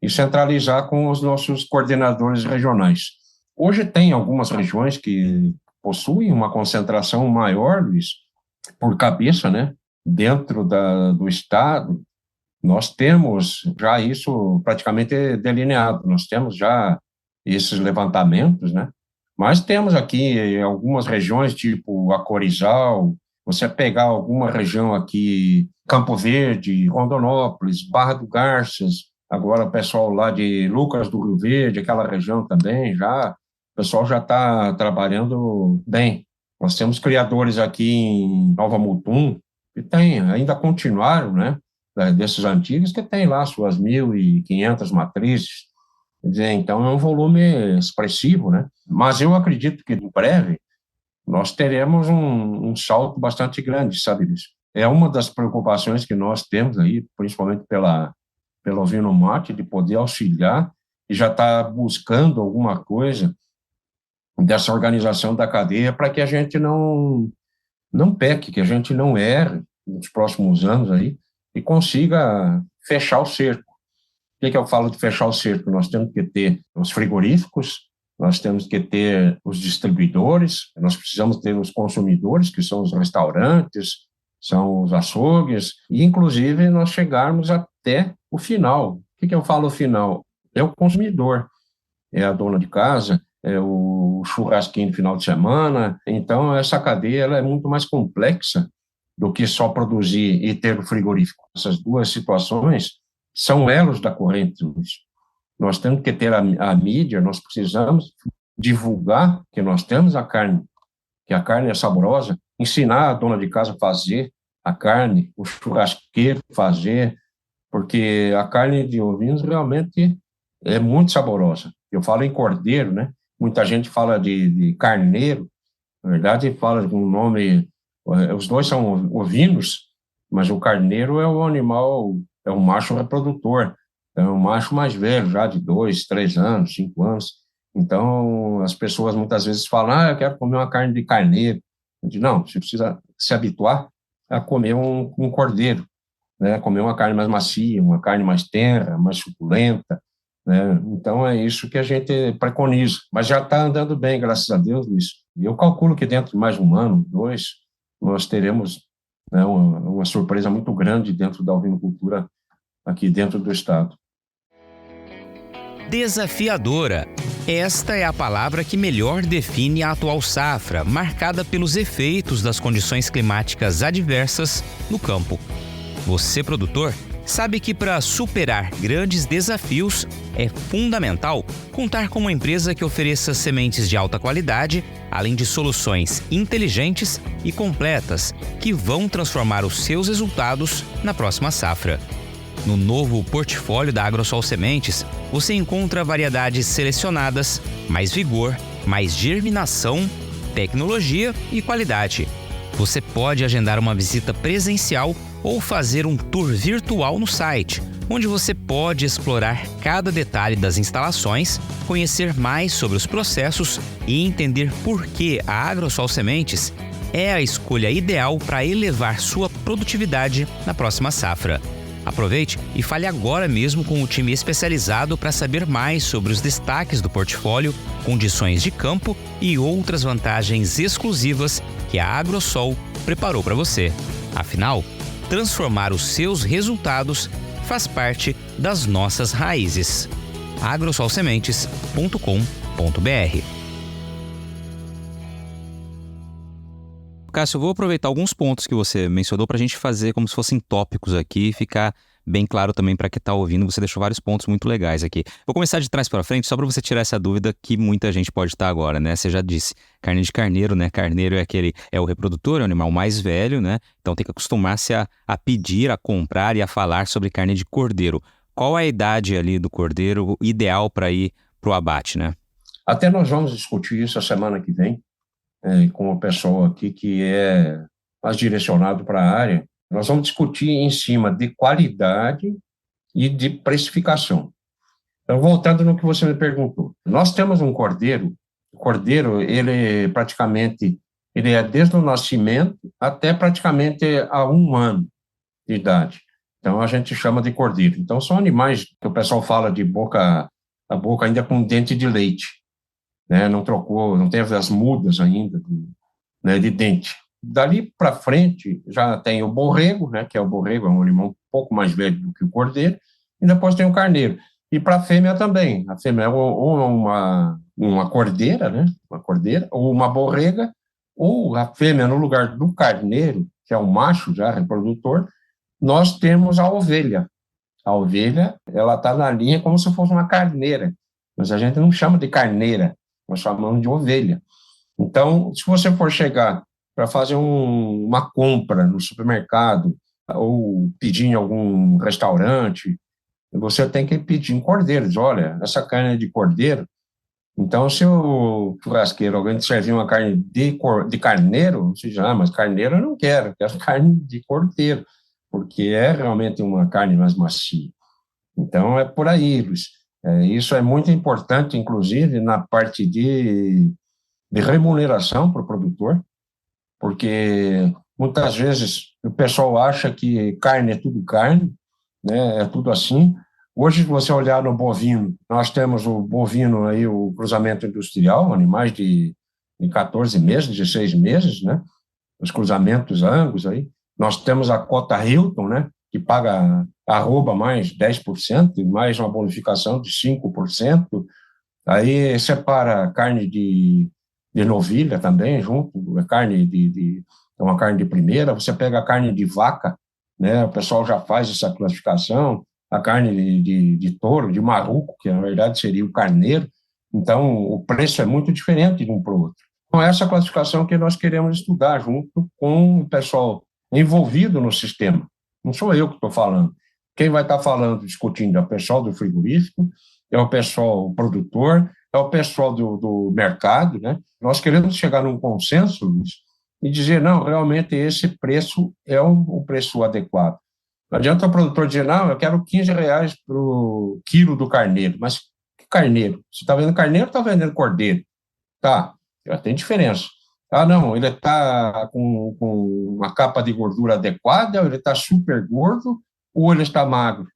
e centralizar com os nossos coordenadores regionais. Hoje tem algumas regiões que possuem uma concentração maior, Luiz, por cabeça, né? Dentro do estado, nós temos já isso praticamente delineado, nós temos já esses levantamentos, né? Mas temos aqui algumas regiões, tipo a Corizal, você pegar alguma região aqui, Campo Verde, Rondonópolis, Barra do Garças, agora o pessoal lá de Lucas do Rio Verde, aquela região também, o pessoal já está trabalhando bem. Nós temos criadores aqui em Nova Mutum, que ainda continuaram, né, desses antigos, que tem lá suas 1.500 matrizes. Quer dizer, então é um volume expressivo, né? Mas eu acredito que em breve nós teremos um salto bastante grande, sabe disso? É uma das preocupações que nós temos aí, principalmente pelo Ovino Mate, de poder auxiliar e já está buscando alguma coisa dessa organização da cadeia para que a gente não peque, que a gente não erre nos próximos anos aí e consiga fechar o cerco. O que eu falo de fechar o cerco? Nós temos que ter os frigoríficos, nós temos que ter os distribuidores, nós precisamos ter os consumidores, que são os restaurantes, são os açougues, e inclusive nós chegarmos até o final. O que eu falo final? É o consumidor, é a dona de casa, é o churrasquinho de final de semana. Então, essa cadeia ela é muito mais complexa do que só produzir e ter o frigorífico. Essas duas situações são elos da corrente, Luiz. Nós temos que ter a mídia, nós precisamos divulgar que nós temos a carne, que a carne é saborosa, ensinar a dona de casa a fazer a carne, o churrasqueiro fazer, porque a carne de ovinos realmente é muito saborosa. Eu falo em cordeiro, né? Muita gente fala de carneiro, na verdade fala com um nome, os dois são ovinos, mas o carneiro é o animal, é um macho reprodutor, é um macho mais velho, já de 2, 3 anos, 5 anos. Então, as pessoas muitas vezes falam, eu quero comer uma carne de carneiro. Eu digo, não, você precisa se habituar a comer um cordeiro, né? Comer uma carne mais macia, uma carne mais tenra, mais suculenta, né? Então, é isso que a gente preconiza. Mas já está andando bem, graças a Deus, Luiz. E eu calculo que dentro de mais um ano, 2, nós teremos, né, uma surpresa muito grande dentro da ovinocultura aqui dentro do estado. Desafiadora. Esta é a palavra que melhor define a atual safra, marcada pelos efeitos das condições climáticas adversas no campo. Você, produtor, sabe que para superar grandes desafios é fundamental contar com uma empresa que ofereça sementes de alta qualidade, além de soluções inteligentes e completas que vão transformar os seus resultados na próxima safra. No novo portfólio da Agrosol Sementes, você encontra variedades selecionadas, mais vigor, mais germinação, tecnologia e qualidade. Você pode agendar uma visita presencial ou fazer um tour virtual no site, onde você pode explorar cada detalhe das instalações, conhecer mais sobre os processos e entender por que a Agrosol Sementes é a escolha ideal para elevar sua produtividade na próxima safra. Aproveite e fale agora mesmo com o time especializado para saber mais sobre os destaques do portfólio, condições de campo e outras vantagens exclusivas que a Agrosol preparou para você. Afinal, transformar os seus resultados faz parte das nossas raízes. agrosolsementes.com.br. Cássio, eu vou aproveitar alguns pontos que você mencionou para a gente fazer como se fossem tópicos aqui e ficar bem claro também para quem está ouvindo. Você deixou vários pontos muito legais aqui. Vou começar de trás para frente só para você tirar essa dúvida que muita gente pode estar agora, né? Você já disse, carne de carneiro, né? Carneiro é o reprodutor, é o animal mais velho, né? Então tem que acostumar-se a pedir, a comprar e a falar sobre carne de cordeiro. Qual é a idade ali do cordeiro ideal para ir para o abate, né? Até nós vamos discutir isso a semana que vem, com uma pessoa aqui que é mais direcionado para a área. Nós vamos discutir em cima de qualidade e de precificação. Então, voltando no que você me perguntou, nós temos um cordeiro. O cordeiro, ele é desde o nascimento até praticamente a 1 ano de idade. Então, a gente chama de cordeiro. Então, são animais que o pessoal fala de a boca ainda com dente de leite, né? Não trocou, não teve as mudas ainda de dente. Dali para frente, já tem o borrego, né? Que é o borrego, é um animal um pouco mais velho do que o cordeiro, e depois tem o carneiro. E para a fêmea também. A fêmea é ou uma cordeira, né? Uma cordeira, ou uma borrega, ou a fêmea, no lugar do carneiro, que é o macho já reprodutor, nós temos a ovelha. A ovelha, ela está na linha como se fosse uma carneira, mas a gente não chama de carneira, nós chamamos de ovelha. Então, se você for chegar para fazer uma compra no supermercado ou pedir em algum restaurante, você tem que pedir em cordeiro. Diz, olha, essa carne é de cordeiro. Então, se o churrasqueiro, alguém te servir uma carne de carneiro, você diz, mas carneiro eu não quero carne de cordeiro, porque é realmente uma carne mais macia. Então, é por aí, Luiz. Isso é muito importante, inclusive, na parte de remuneração para o produtor, porque muitas vezes o pessoal acha que carne é tudo carne, né, é tudo assim. Hoje, se você olhar no bovino, nós temos o bovino aí, o cruzamento industrial, animais de 14 meses, 16 meses, né, os cruzamentos Angus aí. Nós temos a cota Hilton, né, que paga arroba mais 10%, mais uma bonificação de 5%. Aí separa carne de novilha também, junto, é uma carne de primeira. Você pega a carne de vaca, né, o pessoal já faz essa classificação, a carne de touro, de marruco, que na verdade seria o carneiro. Então, o preço é muito diferente de um para o outro. Então, essa classificação que nós queremos estudar junto com o pessoal envolvido no sistema. Não sou eu que estou falando. Quem vai estar falando, discutindo, é o pessoal do frigorífico, é o pessoal produtor, é o pessoal do mercado, né? Nós queremos chegar num consenso, Luiz, e dizer, não, realmente esse preço é o preço adequado. Não adianta o produtor dizer, não, eu quero R$ 15 para o quilo do carneiro. Mas que carneiro? Você está vendendo carneiro ou está vendendo cordeiro? Tá, já tem diferença. Ah, não, ele está com uma capa de gordura adequada, ou ele está super gordo, ou ele está magro.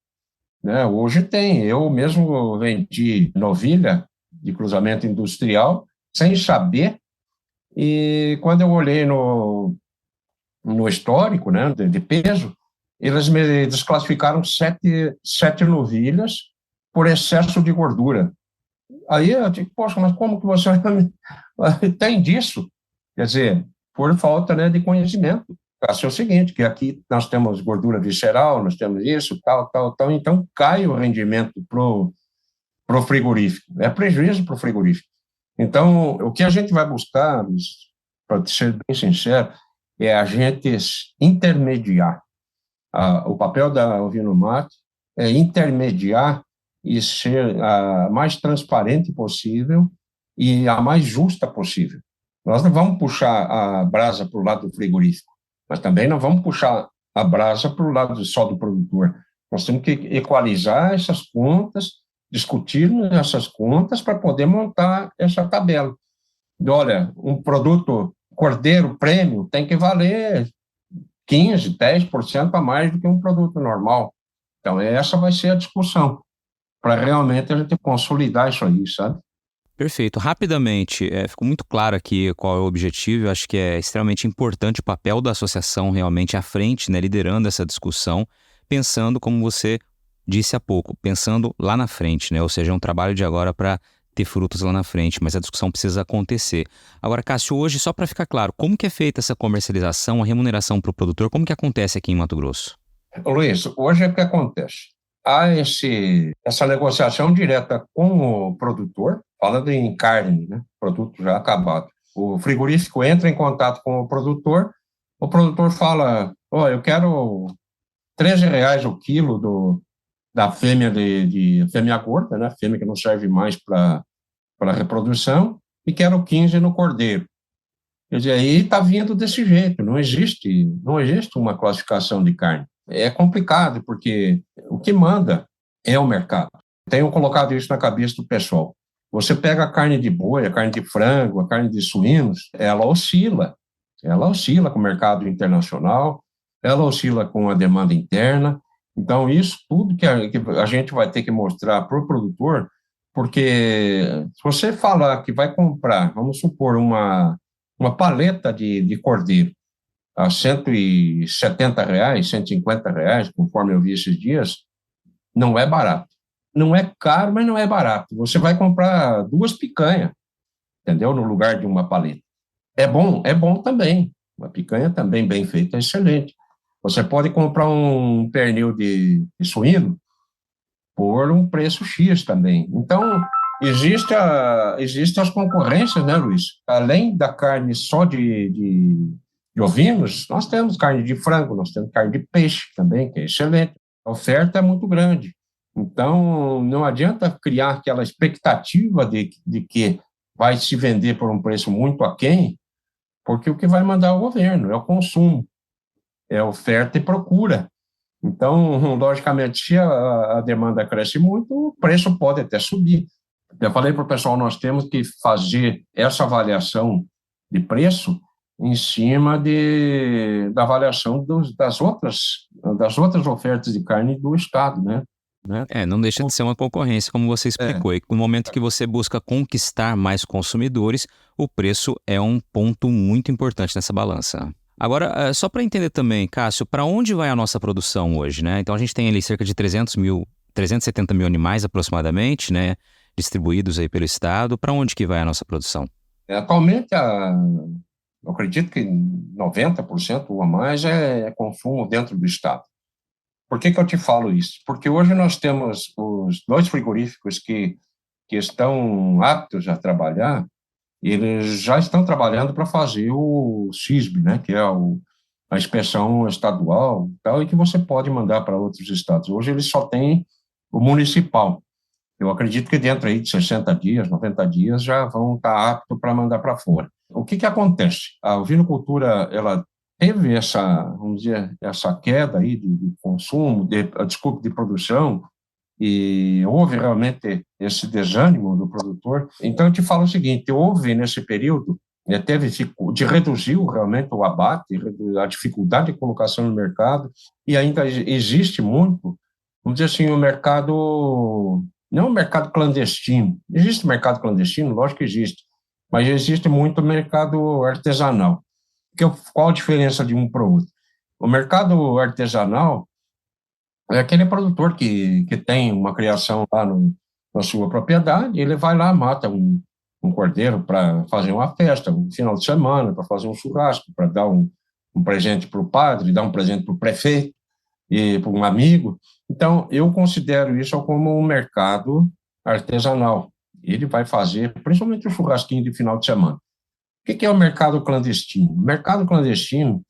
Né? Hoje tem, eu mesmo vendi novilha de cruzamento industrial, sem saber, e quando eu olhei no histórico, né, de peso, eles me desclassificaram sete novilhas por excesso de gordura. Aí eu digo, poxa, mas como que você tem disso? Quer dizer, por falta, né, de conhecimento. É o seguinte, que aqui nós temos gordura visceral, nós temos isso, tal, então cai o rendimento pro frigorífico, é prejuízo para o frigorífico. Então, o que a gente vai buscar, para ser bem sincero, é a gente intermediar. O papel da Ovinomate é intermediar e ser a mais transparente possível e a mais justa possível. Nós não vamos puxar a brasa para o lado do frigorífico, mas também não vamos puxar a brasa para o lado só do produtor. Nós temos que equalizar essas contas, discutir essas contas para poder montar essa tabela. E, olha, um produto cordeiro prêmio tem que valer 15%, 10% a mais do que um produto normal. Então, essa vai ser a discussão, para realmente a gente consolidar isso aí, sabe? Perfeito. Rapidamente, ficou muito claro aqui qual é o objetivo. Eu acho que é extremamente importante o papel da associação realmente à frente, né, liderando essa discussão, pensando, como você disse há pouco, pensando lá na frente, né? Ou seja, é um trabalho de agora para ter frutos lá na frente, mas a discussão precisa acontecer. Agora, Cássio, hoje, só para ficar claro, como que é feita essa comercialização, a remuneração para o produtor, como que acontece aqui em Mato Grosso? Luiz, hoje é o que acontece. Há essa negociação direta com o produtor, falando em carne, né, produto já acabado. O frigorífico entra em contato com o produtor fala, eu quero R$ 13 o quilo da fêmea fêmea gorda, né, fêmea que não serve mais para reprodução, e quero 15 no cordeiro. Quer dizer, aí está vindo desse jeito, não existe uma classificação de carne. É complicado, porque o que manda é o mercado. Tenho colocado isso na cabeça do pessoal. Você pega a carne de boi, a carne de frango, a carne de suínos, ela oscila com o mercado internacional, ela oscila com a demanda interna. Então, isso tudo que a gente vai ter que mostrar para o produtor, porque se você falar que vai comprar, vamos supor, uma paleta de cordeiro a R$ 170, R$ 150, conforme eu vi esses dias, não é barato. Não é caro, mas não é barato. Você vai comprar 2 picanhas, entendeu? No lugar de uma paleta. É bom também. Uma picanha também bem feita é excelente. Você pode comprar um pernil de suíno por um preço X também. Então, existem as concorrências, né, Luiz? Além da carne só de ovinos, nós temos carne de frango, nós temos carne de peixe também, que é excelente. A oferta é muito grande. Então, não adianta criar aquela expectativa de que vai se vender por um preço muito aquém, porque o que vai mandar é o governo, é o consumo, é oferta e procura. Então, logicamente, se a demanda cresce muito, o preço pode até subir. Eu falei para o pessoal, nós temos que fazer essa avaliação de preço em cima da avaliação das outras ofertas de carne do Estado, né? Não deixa de ser uma concorrência, como você explicou. E no momento que você busca conquistar mais consumidores, o preço é um ponto muito importante nessa balança. Agora, só para entender também, Cássio, para onde vai a nossa produção hoje, né? Então a gente tem ali cerca de 370 mil animais aproximadamente, né? Distribuídos aí pelo estado. Para onde que vai a nossa produção? Atualmente, eu acredito que 90% ou a mais é consumo dentro do Estado. Por que eu te falo isso? Porque hoje nós temos os 2 frigoríficos que estão aptos a trabalhar, e eles já estão trabalhando para fazer o SISB, né, que é a inspeção estadual, tal, e que você pode mandar para outros estados. Hoje eles só têm o municipal. Eu acredito que dentro aí de 60 dias, 90 dias, já vão estar aptos para mandar para fora. O que acontece? A ovinocultura, ela teve vamos dizer, essa queda aí de consumo, desculpe, de produção, e houve realmente esse desânimo do produtor. Então, eu te falo o seguinte, houve nesse período, teve de reduziu realmente o abate, a dificuldade de colocação no mercado, e ainda existe muito, vamos dizer assim, o mercado, não o mercado clandestino, existe mercado clandestino, lógico que existe, mas existe muito mercado artesanal. Qual a diferença de um para o outro? O mercado artesanal é aquele produtor que tem uma criação lá na sua propriedade, ele vai lá, mata um cordeiro para fazer uma festa, um final de semana, para fazer um churrasco, para dar um presente para o padre, dar um presente para o prefeito e para um amigo. Então, eu considero isso como um mercado artesanal. Ele vai fazer, principalmente o churrasquinho de final de semana. O que é o mercado clandestino? O mercado clandestino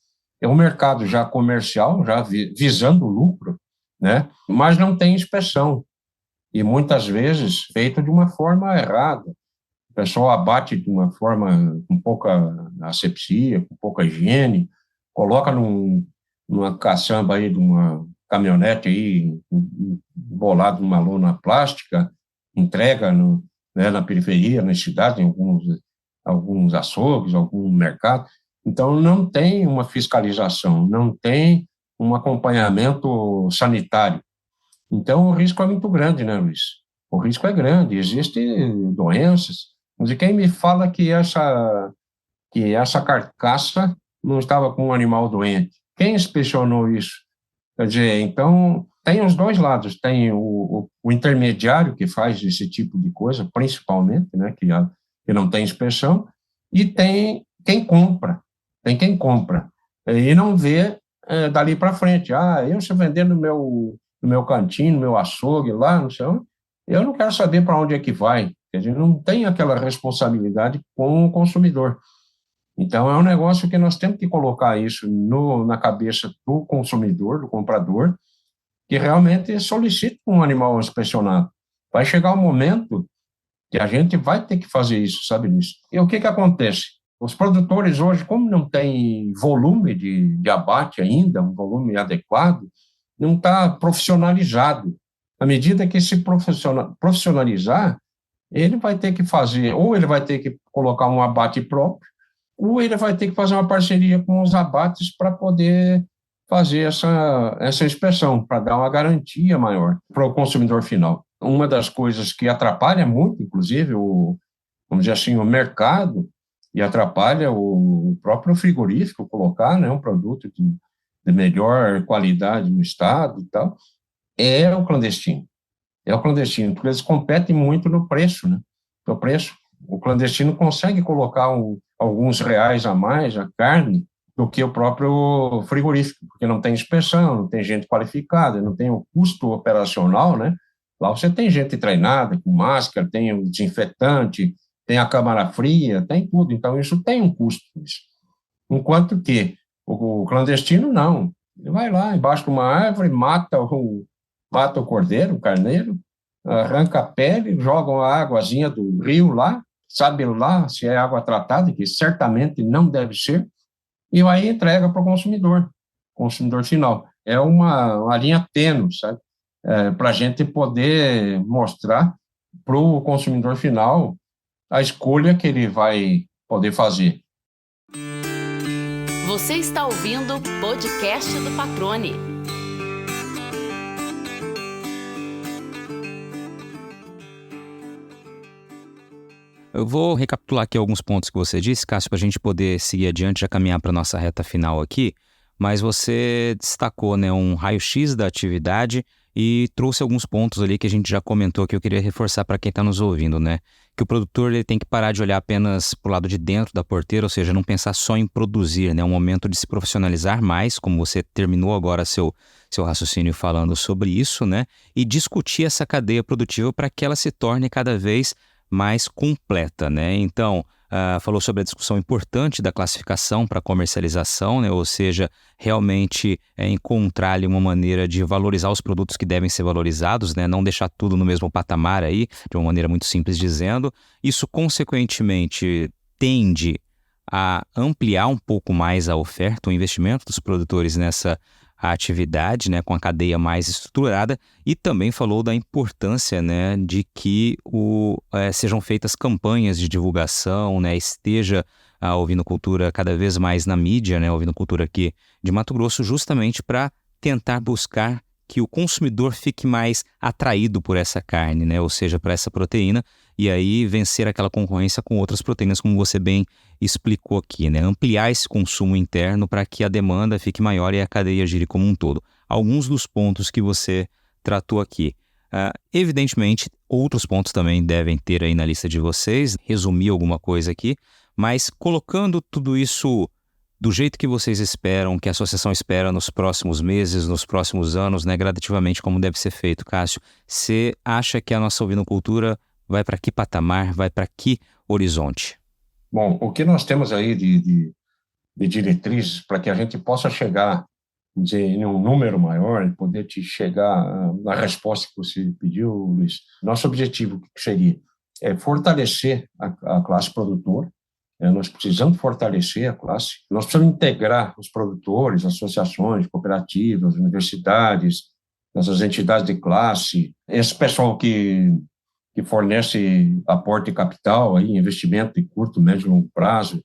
é um mercado já comercial, já visando o lucro, né? Mas não tem inspeção. E muitas vezes feito de uma forma errada. O pessoal abate de uma forma com pouca asepsia, com pouca higiene, coloca numa caçamba aí de uma caminhonete aí, bolado numa lona plástica, entrega né, na periferia, nas cidades, em alguns açougues, algum mercado. Então, não tem uma fiscalização, não tem um acompanhamento sanitário. Então, o risco é muito grande, né, Luiz? O risco é grande, existem doenças. Mas quem me fala que essa carcaça não estava com um animal doente? Quem inspecionou isso? Quer dizer, então, tem os dois lados. Tem o intermediário que faz esse tipo de coisa, principalmente, né, que não tem inspeção, e tem quem compra. Tem quem compra. E não vê dali para frente. Eu se vender no meu cantinho, no meu açougue lá, não sei onde, eu não quero saber para onde é que vai. Quer dizer, não tem aquela responsabilidade com o consumidor. Então, é um negócio que nós temos que colocar isso na cabeça do consumidor, do comprador, que realmente solicita um animal inspecionado. Vai chegar um momento que a gente vai ter que fazer isso, sabe disso? E o que acontece? Os produtores hoje, como não tem volume de abate ainda, um volume adequado, não está profissionalizado. À medida que se profissionalizar, ele vai ter que fazer, ou ele vai ter que colocar um abate próprio, ou ele vai ter que fazer uma parceria com os abates para poder fazer essa inspeção, para dar uma garantia maior para o consumidor final. Uma das coisas que atrapalha muito, inclusive, vamos dizer assim, o mercado, e atrapalha o próprio frigorífico colocar, né, um produto de melhor qualidade no estado e tal, é o clandestino. É o clandestino, porque eles competem muito no preço, né? No preço. O clandestino consegue colocar alguns reais a mais a carne do que o próprio frigorífico, porque não tem inspeção, não tem gente qualificada, não tem o custo operacional, né? Lá você tem gente treinada, com máscara, tem o desinfetante, tem a câmara fria, tem tudo. Então, isso tem um custo. Enquanto que o clandestino, não. Ele vai lá, embaixo de uma árvore, mata mata o cordeiro, o carneiro, arranca a pele, jogam a águazinha do rio lá, sabe lá se é água tratada, que certamente não deve ser, e aí entrega para o consumidor final. É uma linha tênue, sabe? Para a gente poder mostrar para o consumidor final a escolha que ele vai poder fazer. Você está ouvindo o podcast do Patrone. Eu vou recapitular aqui alguns pontos que você disse, Cássio, para a gente poder seguir adiante, já caminhar para a nossa reta final aqui. Mas você destacou, né, um raio-x da atividade e trouxe alguns pontos ali que a gente já comentou que eu queria reforçar para quem está nos ouvindo, né? Que o produtor ele tem que parar de olhar apenas para o lado de dentro da porteira, ou seja, não pensar só em produzir, né? É um momento de se profissionalizar mais, como você terminou agora seu raciocínio falando sobre isso, né? E discutir essa cadeia produtiva para que ela se torne cada vez mais completa, né? Então, falou sobre a discussão importante da classificação para comercialização, né? Ou seja, realmente encontrar ali uma maneira de valorizar os produtos que devem ser valorizados, né? Não deixar tudo no mesmo patamar aí, de uma maneira muito simples dizendo. Isso, consequentemente, tende a ampliar um pouco mais a oferta, o investimento dos produtores nessa atividade, né, com a cadeia mais estruturada, e também falou da importância, né, de que sejam feitas campanhas de divulgação, né, esteja a ovinocultura cada vez mais na mídia, né, a ovinocultura aqui de Mato Grosso, justamente para tentar buscar que o consumidor fique mais atraído por essa carne, né, ou seja, para essa proteína, e aí vencer aquela concorrência com outras proteínas, como você bem explicou aqui, né? Ampliar esse consumo interno para que a demanda fique maior e a cadeia gire como um todo. Alguns dos pontos que você tratou aqui. Evidentemente, outros pontos também devem ter aí na lista de vocês, resumir alguma coisa aqui, mas colocando tudo isso do jeito que vocês esperam, que a associação espera nos próximos meses, nos próximos anos, né, gradativamente, como deve ser feito, Cássio, você acha que a nossa ovinocultura vai para que patamar, vai para que horizonte? Bom, o que nós temos aí de diretrizes para que a gente possa chegar em um número maior e poder te chegar na resposta que você pediu, Luiz. Nosso objetivo seria fortalecer a classe produtora. Nós precisamos fortalecer a classe. Nós precisamos integrar os produtores, associações, cooperativas, universidades, essas entidades de classe, esse pessoal que fornece aporte de capital, aí, investimento de curto, médio e longo prazo.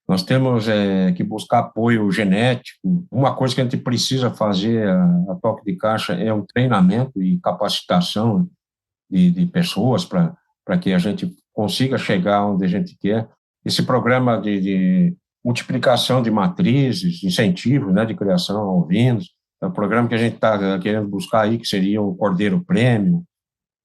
Nós temos que buscar apoio genético. Uma coisa que a gente precisa fazer a toque de caixa é um treinamento e capacitação de pessoas para que a gente consiga chegar onde a gente quer. Esse programa de multiplicação de matrizes, incentivos, né, de criação a ovinos, é um programa que a gente está querendo buscar aí, que seria o Cordeiro Prêmio.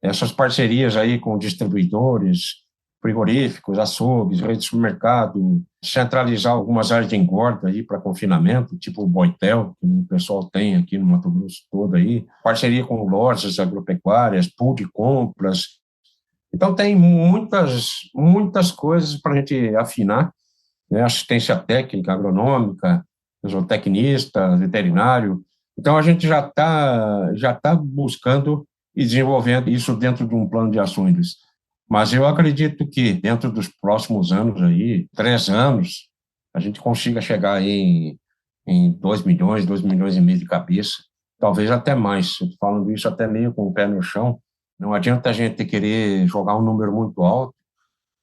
Essas parcerias aí com distribuidores, frigoríficos, açougues, rede de supermercado, centralizar algumas áreas de engorda aí para confinamento, tipo o Boitel, que o pessoal tem aqui no Mato Grosso todo aí, parceria com lojas agropecuárias, pool de compras. Então tem muitas coisas para a gente afinar, né? Assistência técnica, agronômica, zootecnista, veterinário. Então a gente já tá buscando e desenvolvendo isso dentro de um plano de ações. Mas eu acredito que dentro dos próximos anos, aí, 3 anos, a gente consiga chegar aí em 2 milhões, 2 milhões e meio de cabeça, talvez até mais. Estou falando isso até meio com o pé no chão. Não adianta a gente querer jogar um número muito alto,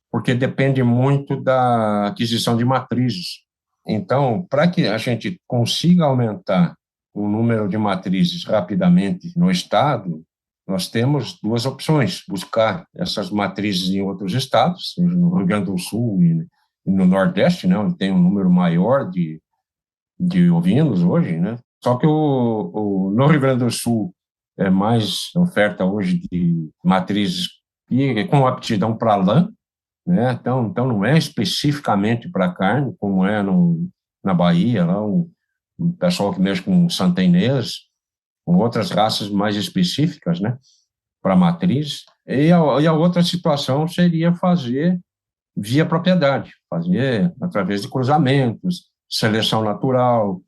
porque depende muito da aquisição de matrizes. Então, para que a gente consiga aumentar o número de matrizes rapidamente no estado, nós temos 2 opções: buscar essas matrizes em outros estados, no Rio Grande do Sul e no Nordeste, né, onde tem um número maior de ovinos hoje, né? Só que no Rio Grande do Sul é mais oferta hoje de matrizes com aptidão para lã, né? Então não é especificamente para carne, como é na Bahia, lá o pessoal que mexe com santenês, com outras raças mais específicas, né, para matriz. E a outra situação seria fazer via propriedade, fazer através de cruzamentos, seleção natural,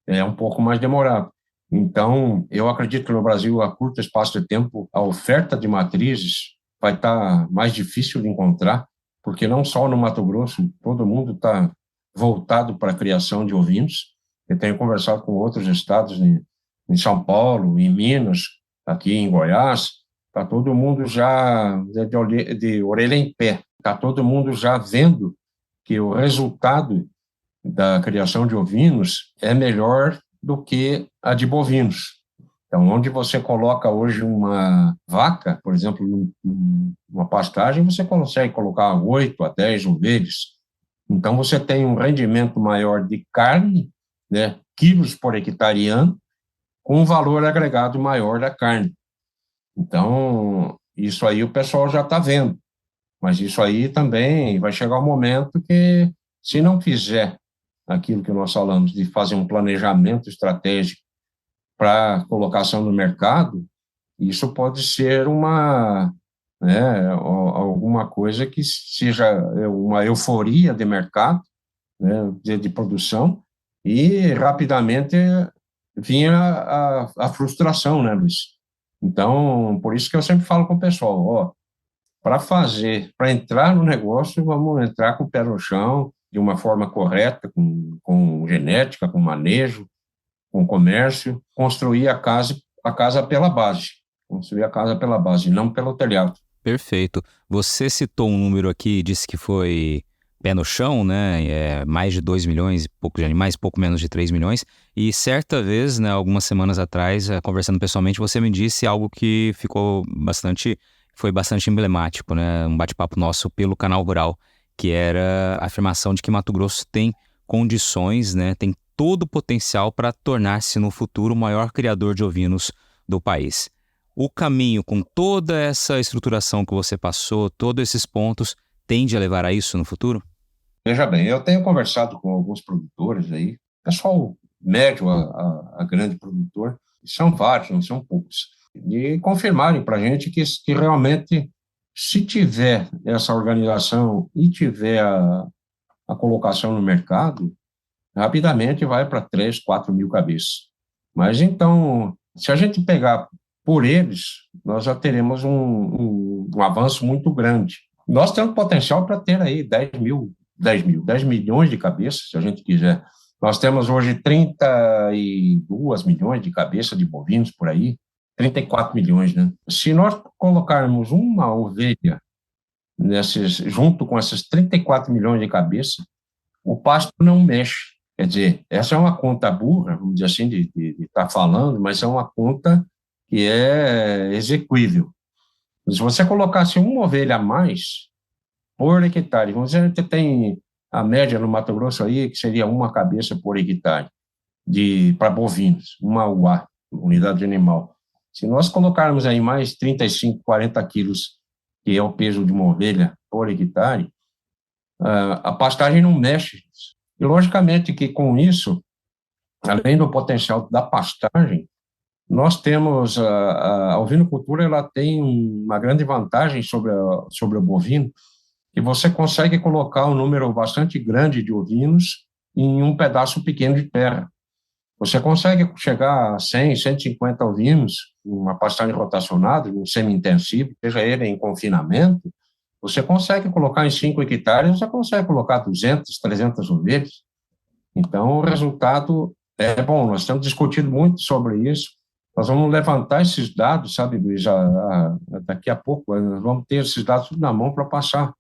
é um pouco mais demorado. Então, eu acredito que no Brasil, a curto espaço de tempo, a oferta de matrizes vai estar mais difícil de encontrar, porque não só no Mato Grosso, todo mundo está voltado para a criação de ovinos. Eu tenho conversado com outros estados, em São Paulo, em Minas, aqui em Goiás, está todo mundo já de orelha em pé, está todo mundo já vendo que o resultado da criação de ovinos é melhor do que a de bovinos. Então, onde você coloca hoje uma vaca, por exemplo, uma pastagem, você consegue colocar 8 a 10 ovelhas. Então, você tem um rendimento maior de carne, né, quilos por hectare ano, com um valor agregado maior da carne. Então, isso aí o pessoal já está vendo. Mas isso aí também vai chegar um momento que, se não fizer aquilo que nós falamos, de fazer um planejamento estratégico para colocação no mercado, isso pode ser alguma coisa que seja uma euforia de mercado, né, de produção, e rapidamente vinha a frustração, né, Luiz? Então, por isso que eu sempre falo com o pessoal, para entrar no negócio, vamos entrar com o pé no chão, de uma forma correta, com genética, com manejo, com comércio, construir a casa pela base. Construir a casa pela base, não pelo telhado. Perfeito. Você citou um número aqui, disse que foi pé no chão, né? Mais de 2 milhões e pouco de animais, pouco menos de 3 milhões. E certa vez, né, algumas semanas atrás, conversando pessoalmente, você me disse algo que foi bastante emblemático, né? Um bate-papo nosso pelo Canal Rural, que era a afirmação de que Mato Grosso tem condições, né? Tem todo o potencial para tornar-se no futuro o maior criador de ovinos do país. O caminho, com toda essa estruturação que você passou, todos esses pontos, tende a levar a isso no futuro? Veja bem, eu tenho conversado com alguns produtores aí, pessoal médio a grande produtor, são vários, não são poucos, e confirmarem para a gente que realmente, se tiver essa organização e tiver a colocação no mercado, rapidamente vai para 3, 4 mil cabeças. Mas então, se a gente pegar por eles, nós já teremos um avanço muito grande. Nós temos potencial para ter aí 10 milhões de cabeças, se a gente quiser. Nós temos hoje 32 milhões de cabeças de bovinos por aí, 34 milhões, né? Se nós colocarmos uma ovelha junto com essas 34 milhões de cabeças, o pasto não mexe. Quer dizer, essa é uma conta burra, vamos dizer assim, de estar falando, mas é uma conta que é execuível. Se você colocasse uma ovelha a mais por hectare, vamos dizer que tem a média no Mato Grosso aí, que seria uma cabeça por hectare para bovinos, uma UA, unidade animal. Se nós colocarmos aí mais 35, 40 quilos, que é o peso de uma ovelha por hectare, a pastagem não mexe. E, logicamente, que com isso, além do potencial da pastagem, nós temos a ovinocultura, ela tem uma grande vantagem sobre o bovino, que você consegue colocar um número bastante grande de ovinos em um pedaço pequeno de terra. Você consegue chegar a 100, 150 ovinos, uma pastagem rotacionada, um semi-intensivo, seja ele em confinamento, você consegue colocar em 5 hectares, você consegue colocar 200, 300 ovelhas. Então, o resultado é bom. Nós temos discutido muito sobre isso. Nós vamos levantar esses dados, sabe, Luiz, daqui a pouco, nós vamos ter esses dados tudo na mão para passar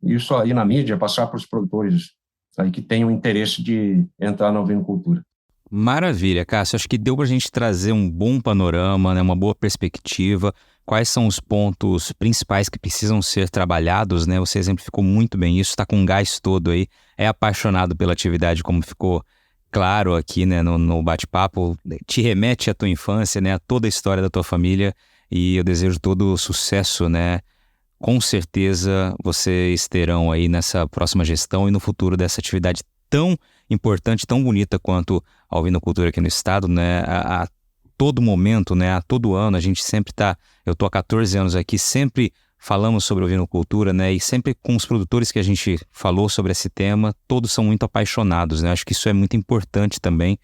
isso aí na mídia, passar para os produtores aí que tenham interesse de entrar na ovinocultura. Maravilha, Cássio. Acho que deu para a gente trazer um bom panorama, né, uma boa perspectiva. Quais são os pontos principais que precisam ser trabalhados, né? Você exemplificou muito bem isso, está com um gás todo aí, é apaixonado pela atividade, como ficou claro aqui, né, no bate-papo, te remete à tua infância, né, a toda a história da tua família, e eu desejo todo o sucesso, né? Com certeza vocês terão aí nessa próxima gestão e no futuro dessa atividade tão importante, tão bonita quanto a ovinocultura aqui no estado, né? A todo momento, né? A todo ano, a gente sempre eu tô há 14 anos aqui, sempre falamos sobre ovinocultura, né? E sempre com os produtores que a gente falou sobre esse tema, todos são muito apaixonados, né? Acho que isso é muito importante também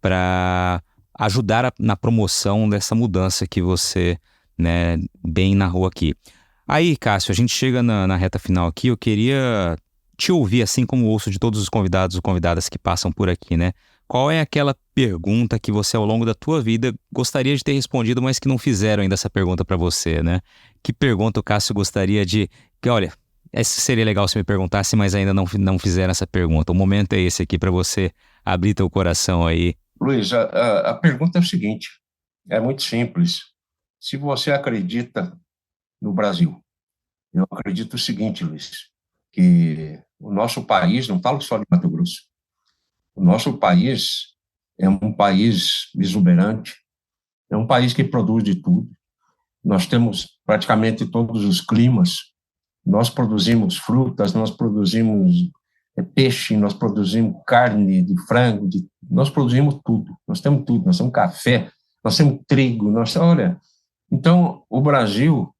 para ajudar na promoção dessa mudança que você, né, bem narrou aqui. Aí, Cássio, a gente chega na reta final aqui, eu queria te ouvir, assim como ouço de todos os convidados ou convidadas que passam por aqui, né? Qual é aquela pergunta que você, ao longo da tua vida, gostaria de ter respondido, mas que não fizeram ainda essa pergunta para você, né? Que pergunta o Cássio gostaria de... Que, olha, seria legal se me perguntasse, mas ainda não fizeram essa pergunta. O momento é esse aqui para você abrir teu coração aí. Luiz, a pergunta é o seguinte, é muito simples. Se você acredita no Brasil, eu acredito o seguinte, Luiz, que o nosso país, não falo só de Mato Grosso, o nosso país é um país exuberante, é um país que produz de tudo. Nós temos praticamente todos os climas, nós produzimos frutas, nós produzimos peixe, nós produzimos carne de frango, nós produzimos tudo, nós temos café, nós temos trigo, olha, então o Brasil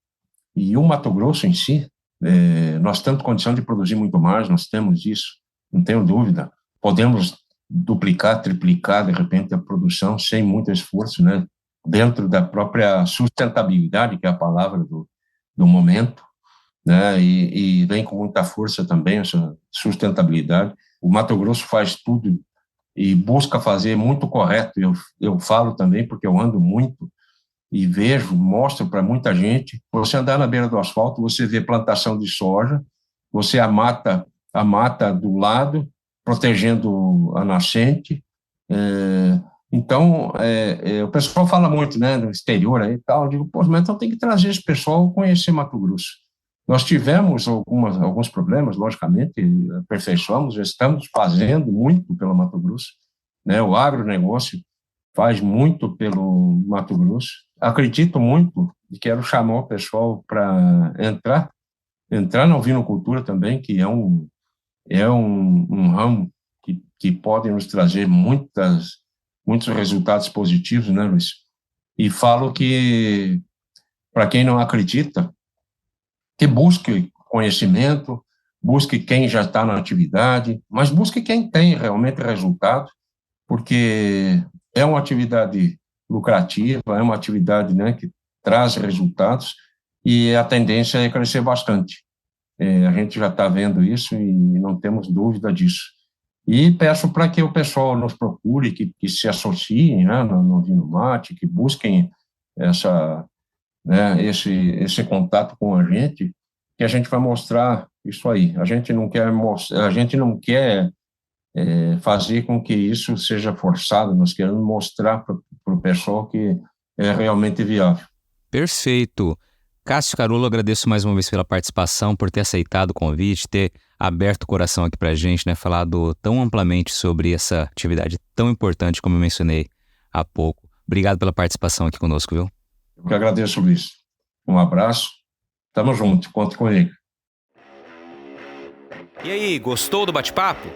e o Mato Grosso em si, nós temos condição de produzir muito mais, nós temos isso, não tenho dúvida, podemos duplicar, triplicar de repente a produção sem muito esforço, né, dentro da própria sustentabilidade, que é a palavra do momento, né, e vem com muita força também essa sustentabilidade. O Mato Grosso faz tudo e busca fazer muito correto. Eu falo também porque eu ando muito e vejo, mostro para muita gente. Você andar na beira do asfalto, você vê plantação de soja, você a mata do lado, protegendo a nascente. Então, o pessoal fala muito, né, no exterior aí e tal. Eu digo, pô, mas então tem que trazer esse pessoal conhecer Mato Grosso. Nós tivemos alguns problemas, logicamente, aperfeiçoamos, estamos fazendo muito pelo Mato Grosso, né? O agronegócio faz muito pelo Mato Grosso. Acredito muito e quero chamar o pessoal para entrar na ovinocultura também, que é um ramo que pode nos trazer muitos resultados positivos, né, Luiz? E falo que, para quem não acredita, que busque conhecimento, busque quem já está na atividade, mas busque quem tem realmente resultado, porque é uma atividade lucrativa, é uma atividade, né, que traz resultados e a tendência é crescer bastante. A gente já está vendo isso e não temos dúvida disso. E peço para que o pessoal nos procure, que se associem, né, no Vinomate, que busquem esse contato com a gente, que a gente vai mostrar isso aí. A gente não quer fazer com que isso seja forçado, nós queremos mostrar para o pessoal que é realmente viável. Perfeito. Cássio Carolo, agradeço mais uma vez pela participação, por ter aceitado o convite, ter aberto o coração aqui para a gente, né, falado tão amplamente sobre essa atividade tão importante, como eu mencionei há pouco. Obrigado pela participação aqui conosco, viu? Eu que agradeço, Luiz. Um abraço. Tamo junto, conta comigo. E aí, gostou do bate-papo?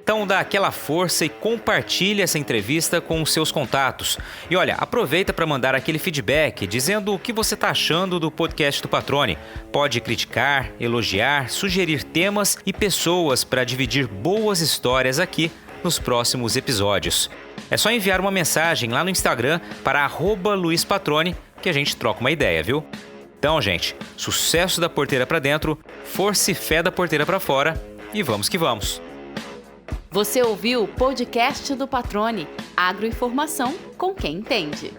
Então dá aquela força e compartilha essa entrevista com os seus contatos. E olha, aproveita para mandar aquele feedback dizendo o que você está achando do podcast do Patrone. Pode criticar, elogiar, sugerir temas e pessoas para dividir boas histórias aqui nos próximos episódios. É só enviar uma mensagem lá no Instagram para @LuizPatrone que a gente troca uma ideia, viu? Então, gente, sucesso da porteira para dentro, força e fé da porteira para fora e vamos que vamos! Você ouviu o podcast do Patrone, agroinformação com quem entende.